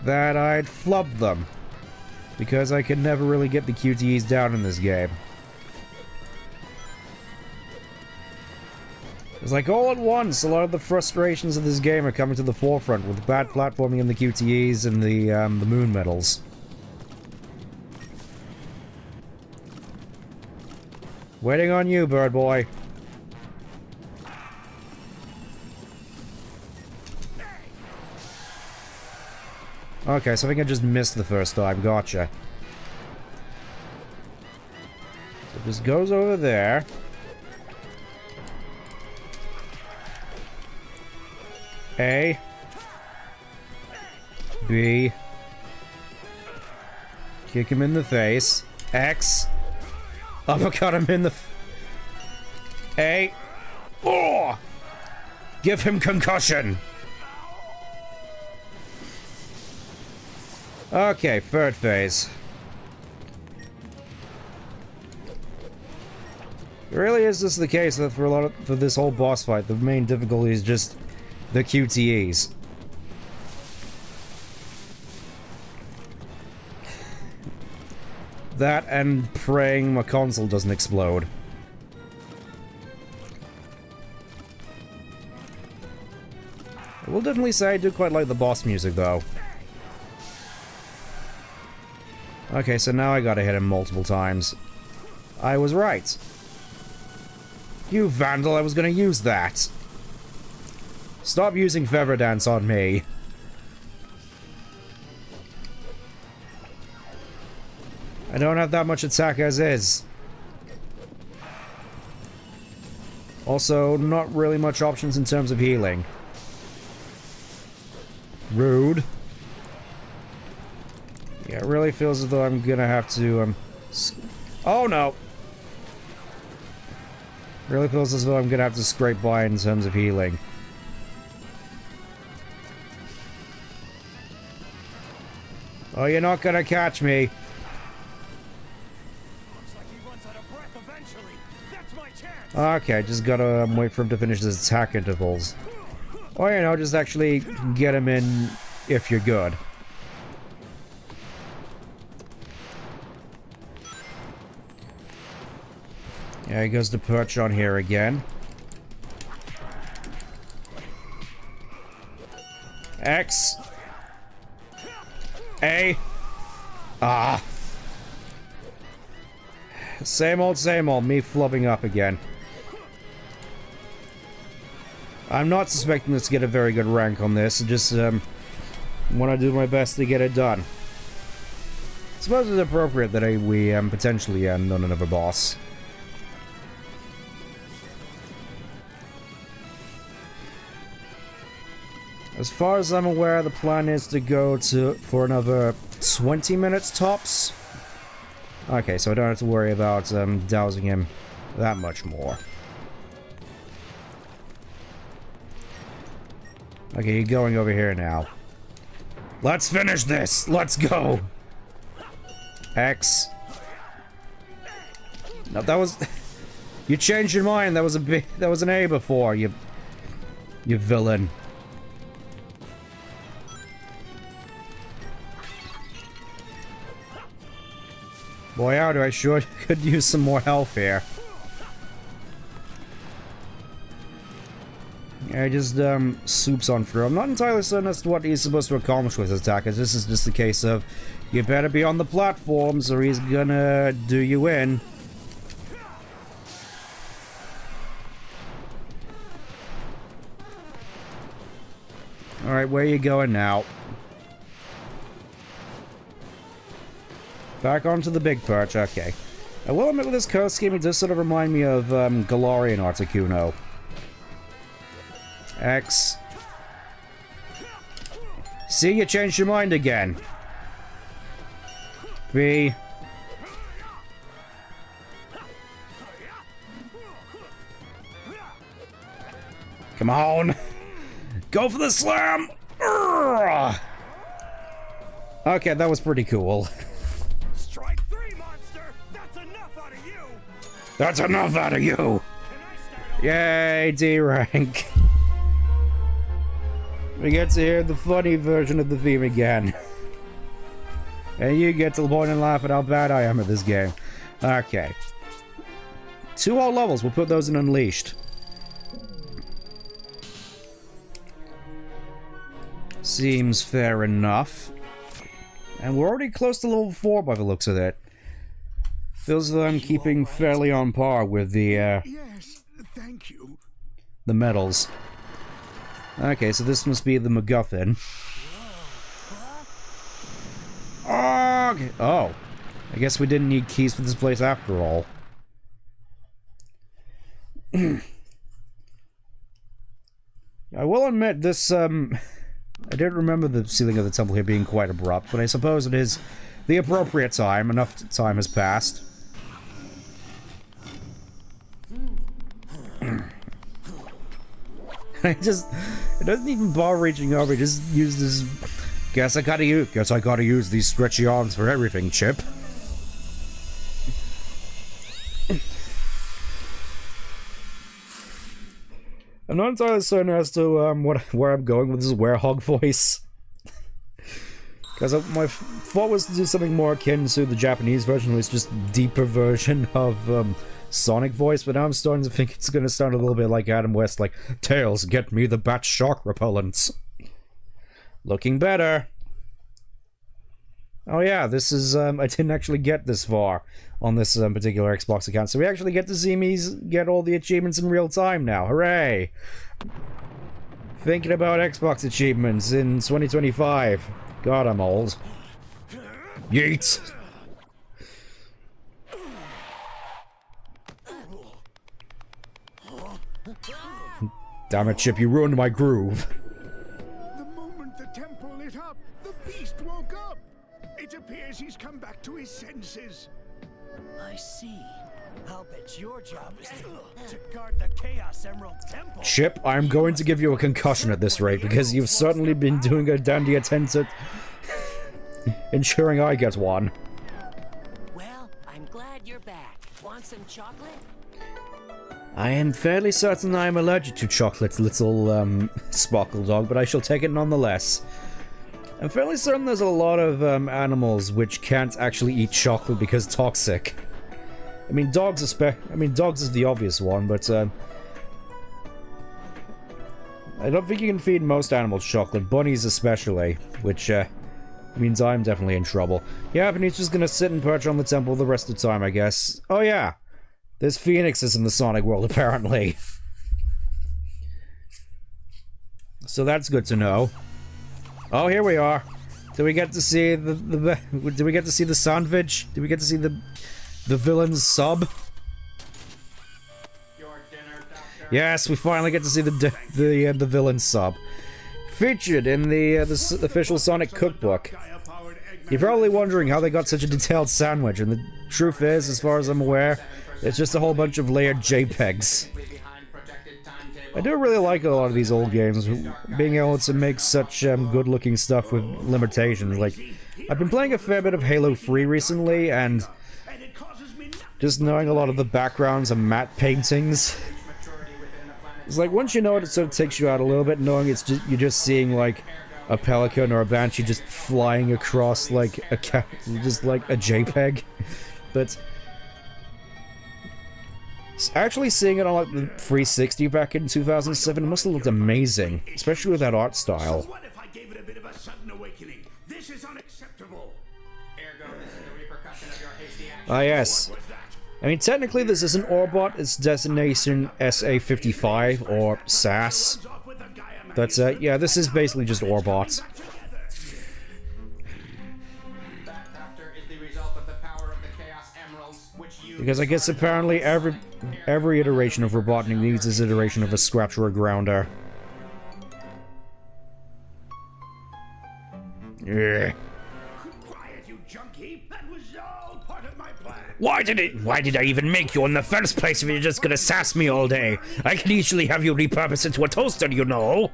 that I'd flub them. Because I could never really get the QTEs down in this game. It's like all at once, a lot of the frustrations of this game are coming to the forefront with bad platforming and the QTEs and the moon medals. Waiting on you, bird boy. Okay, so I think I just missed the first time. Gotcha. So it just goes over there. A. B. Kick him in the face. X. Uppercut him in the... A. Oh! Give him concussion! Okay, third phase. It really is just the case that for this whole boss fight, the main difficulty is just the QTEs. That and praying my console doesn't explode. I will definitely say I do quite like the boss music, though. Okay, so now I gotta hit him multiple times. I was right. You vandal, I was gonna use that. Stop using Feather Dance on me. I don't have that much attack as is. Also, not really much options in terms of healing. Rude. Yeah, it really feels as though I'm gonna have to, oh no! Really feels as though I'm gonna have to scrape by in terms of healing. Oh, you're not gonna catch me. Okay, just gotta wait for him to finish his attack intervals. Or, you know, just actually get him in if you're good. Yeah, he goes to perch on here again. X. A. Ah. Same old, me flubbing up again. I'm not suspecting us to get a very good rank on this, just want to do my best to get it done. I suppose it's appropriate that we potentially end on another boss. As far as I'm aware, the plan is to go for another 20 minutes tops. Okay, so I don't have to worry about dousing him that much more. Okay, you're going over here now. Let's finish this! Let's go! X. No, that was... You changed your mind. That was a B. That was an A before, you villain. Boy, howdy, I sure could use some more health here. Yeah, he just, swoops on through. I'm not entirely certain as to what he's supposed to accomplish with his attack, as this is just a case of, you better be on the platforms or he's gonna do you in. Alright, where are you going now? Back onto the big perch, okay. I will admit with this curse scheme, it does sort of remind me of Galarian Articuno. X. See, you changed your mind again. B. Come on. Go for the slam. Urgh. Okay, that was pretty cool. Strike 3, monster! That's enough out of you! That's enough out of you. Yay, D rank. We get to hear the funny version of the theme again. And you get to point and laugh at how bad I am at this game. Okay. 2 whole levels, we'll put those in Unleashed. Seems fair enough. And we're already close to level 4 by the looks of it. Feels as though I'm keeping fairly on par with the, Yes, thank you. the medals. Okay, so this must be the MacGuffin. Okay. Oh. I guess we didn't need keys for this place after all. I will admit, this, I didn't remember the ceiling of the temple here being quite abrupt, but I suppose it is the appropriate time. Enough time has passed. It doesn't even bother reaching over, it just uses, guess I gotta use these stretchy arms for everything, Chip. I'm not entirely certain as to where I'm going with this Werehog voice. Because my thought was to do something more akin to the Japanese version, which is just deeper version of Sonic voice, but now I'm starting to think it's going to sound a little bit like Adam West, like, Tails, get me the bat shark repellents. Looking better. Oh yeah, this is, I didn't actually get this far on this particular Xbox account, so we actually get to see me get all the achievements in real time now. Hooray! Thinking about Xbox achievements in 2025. God, I'm old. Yeet! Damn it, Chip, you ruined my groove. The moment the temple lit up, the beast woke up. It appears he's come back to his senses. I see. I'll bet your job is to guard the Chaos Emerald Temple. Chip, I'm going to give you a concussion at this rate, because you've certainly been doing a dandy attempt at ensuring I get one. Well, I'm glad you're back. Want some chocolate? I am fairly certain I am allergic to chocolate, little, Sparkle Dog, but I shall take it nonetheless. I'm fairly certain there's a lot of, animals which can't actually eat chocolate because it's toxic. I mean, dogs is the obvious one, but, I don't think you can feed most animals chocolate, bunnies especially, which, means I'm definitely in trouble. Yeah, but he's just gonna sit and perch on the temple the rest of the time, I guess. Oh yeah! There's phoenixes in the Sonic world, apparently. So that's good to know. Oh, here we are. Did we get to see did we get to see the sandwich? Did we get to see the villain's sub? Yes, we finally get to see the villain's sub. Featured in the official Sonic cookbook. You're probably wondering how they got such a detailed sandwich, and the truth is, as far as I'm aware, it's just a whole bunch of layered JPEGs. I do really like a lot of these old games, being able to make such good-looking stuff with limitations. Like, I've been playing a fair bit of Halo 3 recently, and just knowing a lot of the backgrounds and matte paintings. It's like, once you know it, it sort of takes you out a little bit, knowing it's just, you're just seeing, like, a pelican or a banshee just flying across, like, just like a JPEG. But actually seeing it on, like, the 360 back in 2007, it must have looked amazing, especially with that art style. What if I gave it a bit of a sudden awakening? This is unacceptable. Ergo, this is the repercussion of your hasty action. Ah, yes. I mean, technically this isn't Orbot, it's designation SA55, or SAS. But, yeah, this is basically just Orbot. Because I guess apparently every iteration of Robotnik needs this iteration of a scratch or a grounder. Ugh. Quiet, you junkie! That was all part of my plan! Why did I even make you in the first place if you're just gonna sass me all day? I can easily have you repurposed into a toaster, you know!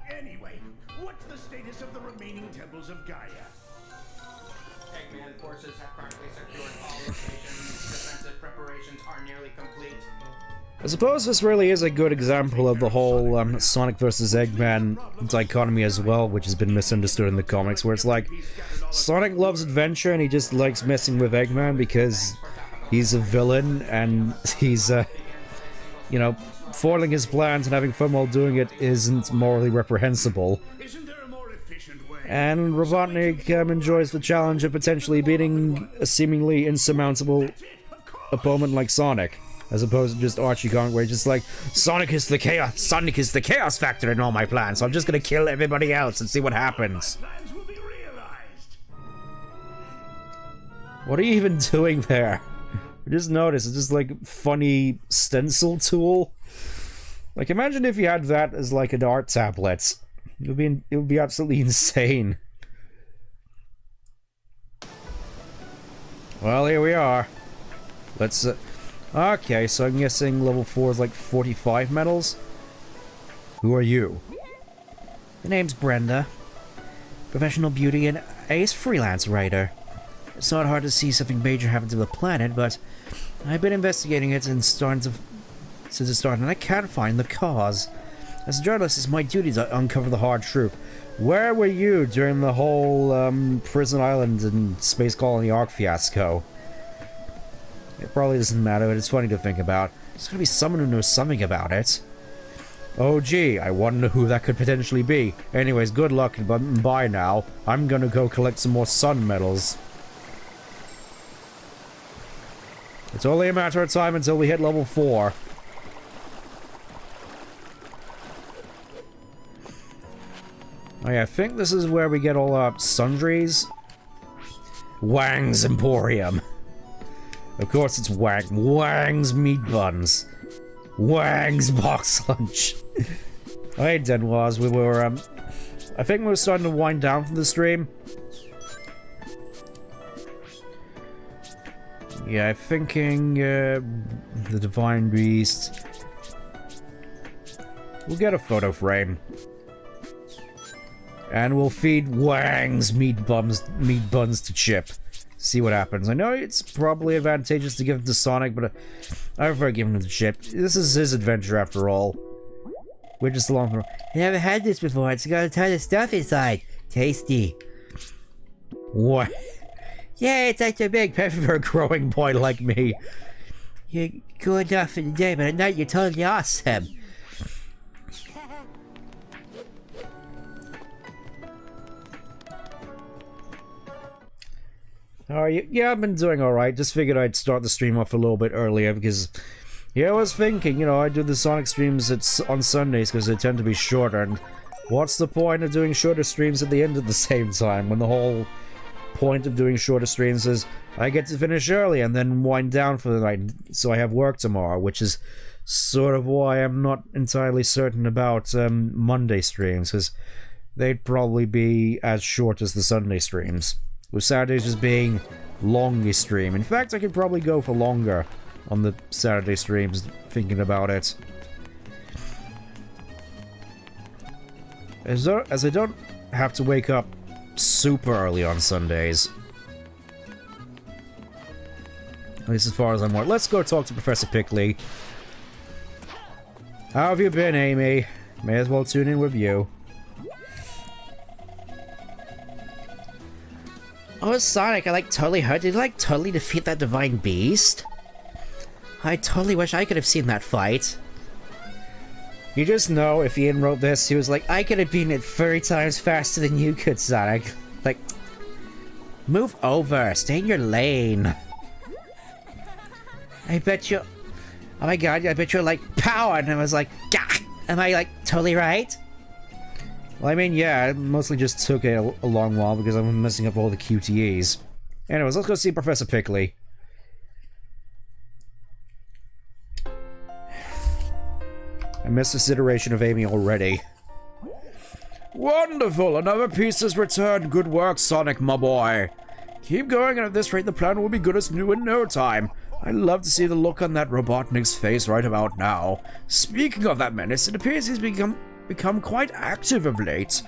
Anyway, what's the status of the remaining temples of Gaia? Eggman forces have currently secured all locations. Defensive preparations are nearly complete. I suppose this really is a good example of the whole Sonic vs. Eggman dichotomy as well, which has been misunderstood in the comics, where it's like, Sonic loves adventure and he just likes messing with Eggman because he's a villain and he's, you know, foiling his plans and having fun while doing it isn't morally reprehensible. Isn't there a more efficient way? And Robotnik enjoys the challenge of potentially beating a seemingly insurmountable opponent like Sonic. As opposed to just Archie Kong, where he's just like, Sonic is the chaos factor in all my plans, so I'm just gonna kill everybody else and see what happens. Plans will be realized. What are you even doing there? I just noticed, it's just like funny stencil tool. Like, imagine if you had that as like an art tablet. It would be absolutely insane. Well, here we are. Let's okay, so I'm guessing level 4 is like 45 medals? Who are you? The name's Brenda. Professional beauty and ace freelance writer. It's not hard to see something major happen to the planet, but I've been investigating it since it started, and I can't find the cause. As a journalist, it's my duty to uncover the hard truth. Where were you during the whole Prison Island and Space Colony Arc fiasco? It probably doesn't matter, but it's funny to think about. There's gotta be someone who knows something about it. Oh gee, I wonder who that could potentially be. Anyways, good luck and bye now. I'm gonna go collect some more sun medals. It's only a matter of time until we hit level 4. Oh yeah, I think this is where we get all our sundries. Wang's Emporium. Of course it's Wang's Meat Buns. Wang's Box Lunch. Hey, Denwaz, we were, I think we were starting to wind down from the stream. Yeah, I'm thinking, the Divine Beast. We'll get a photo frame. And we'll feed Wang's meat buns to Chip. See what happens. I know it's probably advantageous to give them to Sonic, but I prefer giving them to Chip. This is his adventure after all. We're just along for... I never had this before. It's got a ton of stuff inside. Tasty. What? Yeah, it's extra big. Perfect for a growing boy like me. You're good enough for the day, but at night you're totally awesome. Alright, yeah, I've been doing alright. Just figured I'd start the stream off a little bit earlier because, yeah, I was thinking, you know, I do the Sonic streams on Sundays because they tend to be shorter, and what's the point of doing shorter streams at the end at the same time when the whole point of doing shorter streams is I get to finish early and then wind down for the night so I have work tomorrow, which is sort of why I'm not entirely certain about Monday streams, because they'd probably be as short as the Sunday streams. With Saturdays just being longer stream. In fact, I could probably go for longer on the Saturday streams, thinking about it. As I don't have to wake up super early on Sundays. At least as far as I'm aware. Let's go talk to Professor Pickle. How have you been, Amy? May as well tune in with you. Oh, Sonic, I totally heard. Did you totally defeat that Divine Beast? I totally wish I could have seen that fight. You just know, if Ian wrote this, he was like, I could have beaten it 30 times faster than you could, Sonic. Like, move over, stay in your lane. I bet you... Oh my god, I bet you're pow! And I was like, gah! Am I totally right? well, I mean, yeah, it mostly just took a long while because I'm messing up all the QTEs. Anyways, let's go see Professor Pickle. missed this iteration of Amy already. Wonderful! Another piece is returned. Good work, Sonic, my boy. Keep going, and at this rate, the plan will be good as new in no time. I'd love to see the look on that Robotnik's face right about now. Speaking of that menace, it appears he's become quite active of late.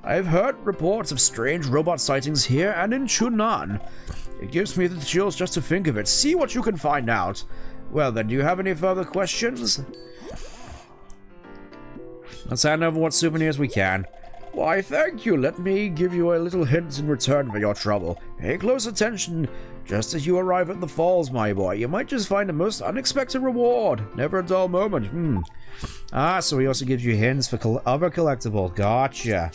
I've heard reports of strange robot sightings here and in Chunan. It gives me the chills just to think of it. See what you can find out. Well then, do you have any further questions? Let's hand over what souvenirs we can. Why, thank you. Let me give you a little hint in return for your trouble. Pay close attention. Just as you arrive at the falls, my boy, you might just find a most unexpected reward. Never a dull moment. Ah, so he also gives you hints for other collectibles. Gotcha.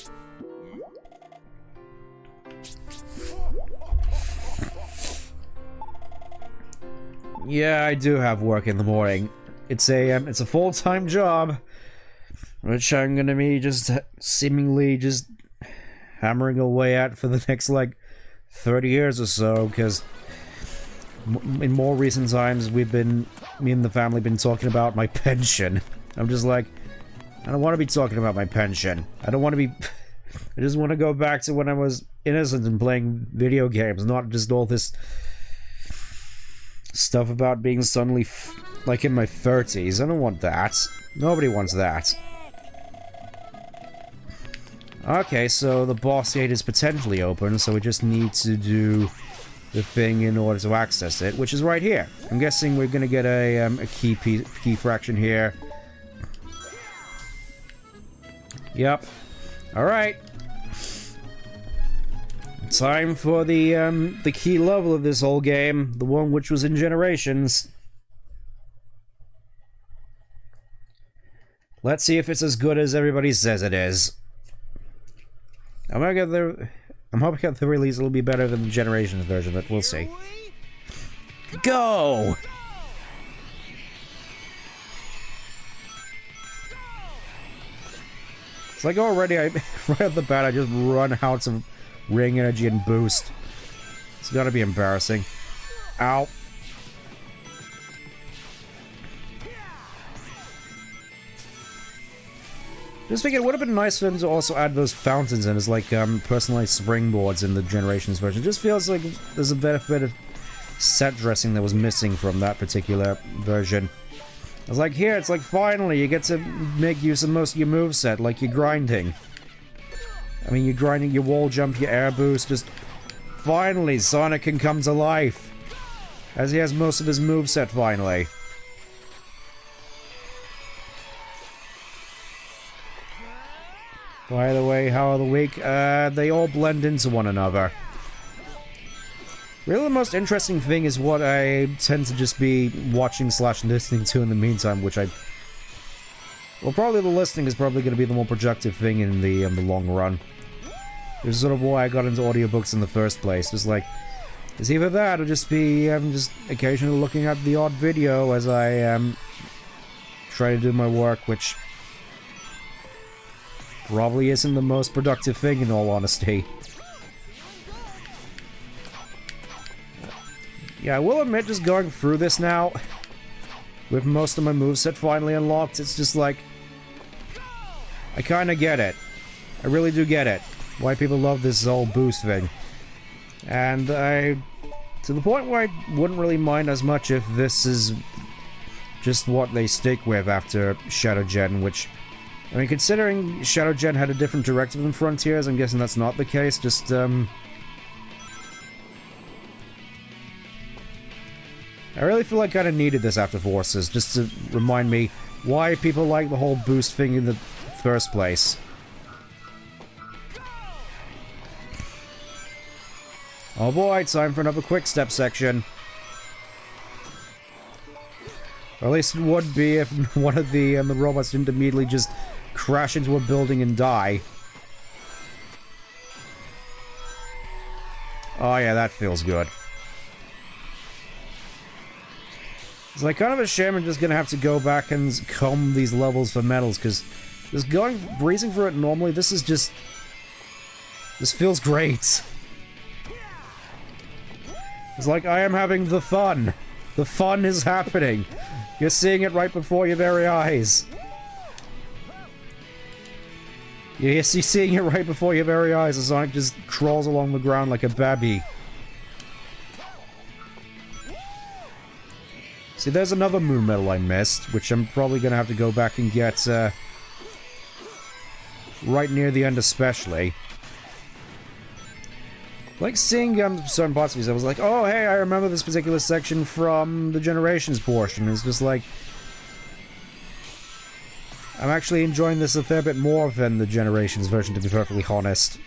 Yeah, I do have work in the morning. It's a full-time job, which I'm gonna be just seemingly just hammering away at for the next, like, 30 years or so, because in more recent times me and the family been talking about my pension. I'm just like, I don't want to be talking about my pension. I don't want to be... I just want to go back to when I was innocent and playing video games, not just all this stuff about being suddenly, like, in my 30s. I don't want that. Nobody wants that. Okay, so the boss gate is potentially open, so we just need to do the thing in order to access it, which is right here. I'm guessing we're gonna get a key fraction here. Yep. Alright. Time for the key level of this whole game, the one which was in Generations. Let's see if it's as good as everybody says it is. I'm hoping at the release it'll be better than the Generations version, but we'll see. Go! It's like already, right off the bat, I just run out of ring energy and boost. It's gotta be embarrassing. Ow. Just thinking, it would have been nice for them to also add those fountains in as, like, personalized springboards in the Generations version. It just feels like there's a bit of set dressing that was missing from that particular version. I was like, here, it's like, finally, you get to make use of most of your moveset, like you're grinding. I mean, you're grinding your wall jump, your air boost, just... Finally, Sonic can come to life! As he has most of his moveset, finally. By the way, how are the weak? They all blend into one another. Really, the most interesting thing is what I tend to just be watching / listening to in the meantime, which I... Well, probably the listening is probably going to be the more productive thing in the long run. This is sort of why I got into audiobooks in the first place. It's like, it's either that or just be just occasionally looking at the odd video as I try to do my work, which probably isn't the most productive thing in all honesty. Yeah, I will admit, just going through this now, with most of my moveset finally unlocked, it's just like, I kinda get it. I really do get it. Why people love this whole boost thing. And to the point where I wouldn't really mind as much if this is just what they stick with after Shadow Gen, which, I mean, considering Shadow Gen had a different directive than Frontiers, I'm guessing that's not the case, just, I really feel like I kinda needed this after Forces, just to remind me why people like the whole boost thing in the first place. Oh boy, time for another quick step section. Or at least it would be if one of the robots didn't immediately just crash into a building and die. Oh yeah, that feels good. It's like kind of a shame I'm just gonna have to go back and comb these levels for medals, because just breezing through it normally, this is just... This feels great. It's like I am having the fun. The fun is happening. You're seeing it right before your very eyes. You're seeing it right before your very eyes as Sonic just crawls along the ground like a babby. See, there's another moon medal I missed, which I'm probably gonna have to go back and get, right near the end especially. Like seeing certain parts of these, I was like, oh hey, I remember this particular section from the Generations portion. It's just like, I'm actually enjoying this a fair bit more than the Generations version, to be perfectly honest.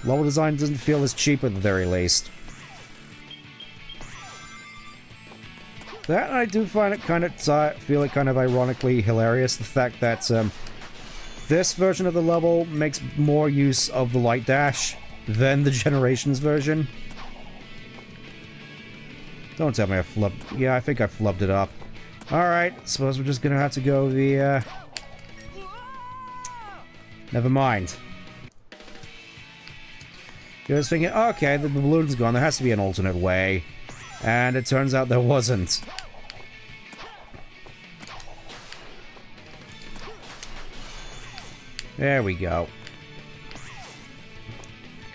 Level design doesn't feel as cheap at the very least. That, I do find it kind of feel it kind of ironically hilarious, the fact that this version of the level makes more use of the light dash than the Generations version. Don't tell me I flubbed. Yeah, I think I flubbed it up. Alright, suppose we're just gonna have to go the, never mind. I was thinking, okay, the balloon's gone, there has to be an alternate way. And it turns out there wasn't. There we go.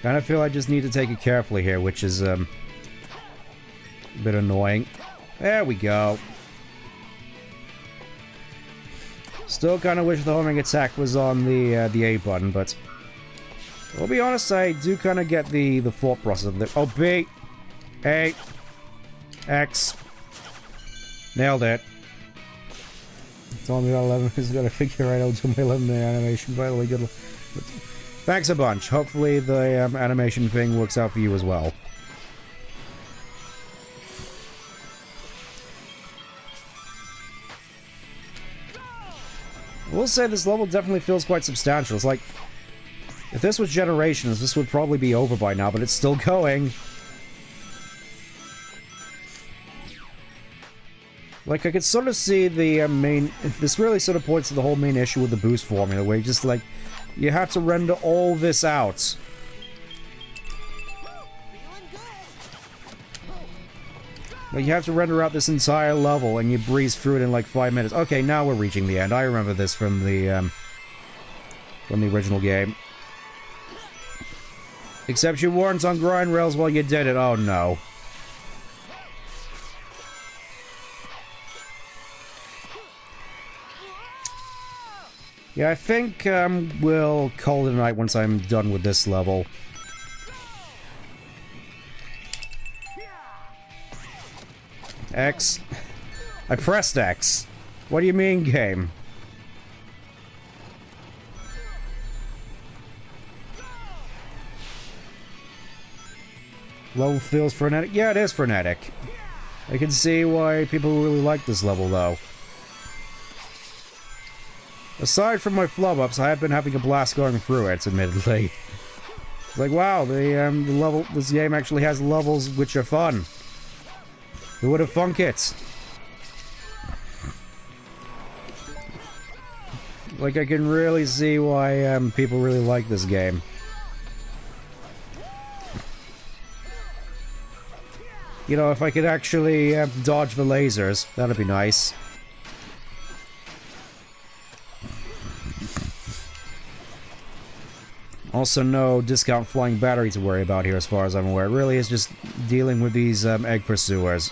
Kind of feel I just need to take it carefully here, which is, a bit annoying. There we go. Still kind of wish the homing attack was on the A button, but I'll be honest, I do kind of get the thought process of it. Oh, B, A, X. Nailed it. Told me about 11 is gonna figure out how to my 11 animation. By the way, good. Thanks a bunch. Hopefully the animation thing works out for you as well. I will say this level definitely feels quite substantial. It's like, if this was Generations, this would probably be over by now, but it's still going. Like, I could sort of see the main... This really sort of points to the whole main issue with the boost formula, where you just, like, you have to render all this out. Like, you have to render out this entire level, and you breeze through it in, like, 5 minutes. Okay, now we're reaching the end. I remember this from the original game. Except you weren't on grind rails while you did it. Oh, no. Yeah, I think we'll call it a night once I'm done with this level. X. I pressed X. What do you mean, game? Level feels frenetic? Yeah, it is frenetic. I can see why people really like this level, though. Aside from my flub-ups, I have been having a blast going through it, admittedly. It's like, wow, this game actually has levels which are fun. Who would have thunk it? Like, I can really see why people really like this game. You know, if I could actually dodge the lasers, that'd be nice. Also, no discount flying battery to worry about here as far as I'm aware. It really is just dealing with these egg pursuers.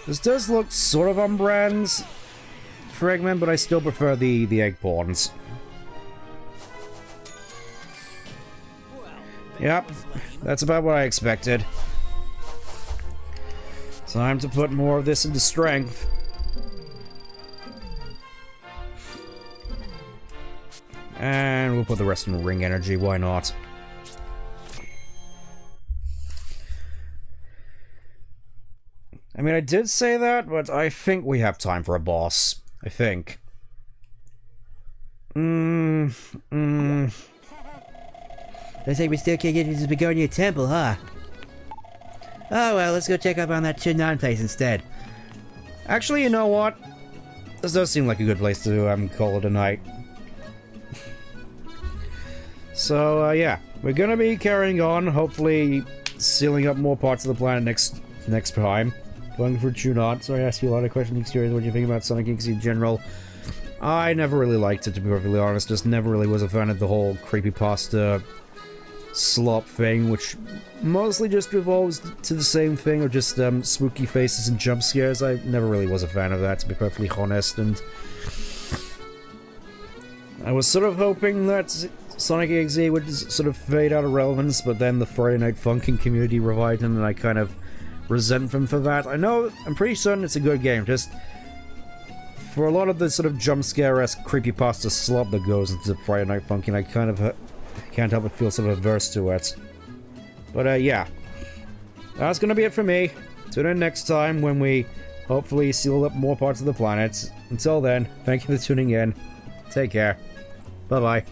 This does look sort of on brand for Eggman, but I still prefer the egg pawns. Yep, that's about what I expected. Time to put more of this into strength. And we'll put the rest in ring energy, why not? I mean, I did say that, but I think we have time for a boss. I think. Looks like we still can't get into the Spagonia temple, huh? Oh well, let's go check up on that Chunan place instead. Actually, you know what? This does seem like a good place to call it a night. So, yeah. We're gonna be carrying on, hopefully sealing up more parts of the planet next time. Going for Chunan. So I asked you a lot of questions. Curious what you think about Sonic X in general. I never really liked it, to be perfectly honest. Just never really was a fan of the whole creepypasta slop thing, which mostly just revolves to the same thing, or just spooky faces and jump scares. I never really was a fan of that, to be perfectly honest, and I was sort of hoping that Sonic XZ would sort of fade out of relevance, but then the Friday Night Funkin' community revived him, and I kind of resent him for that. I'm pretty certain it's a good game, just for a lot of the sort of jump scare-esque creepypasta slop that goes into Friday Night Funkin', I kind of can't help but feel sort of averse to it. But yeah, that's gonna be it for me. Tune in next time when we hopefully seal up more parts of the planet. Until then, thank you for tuning in. Take care. Bye-bye.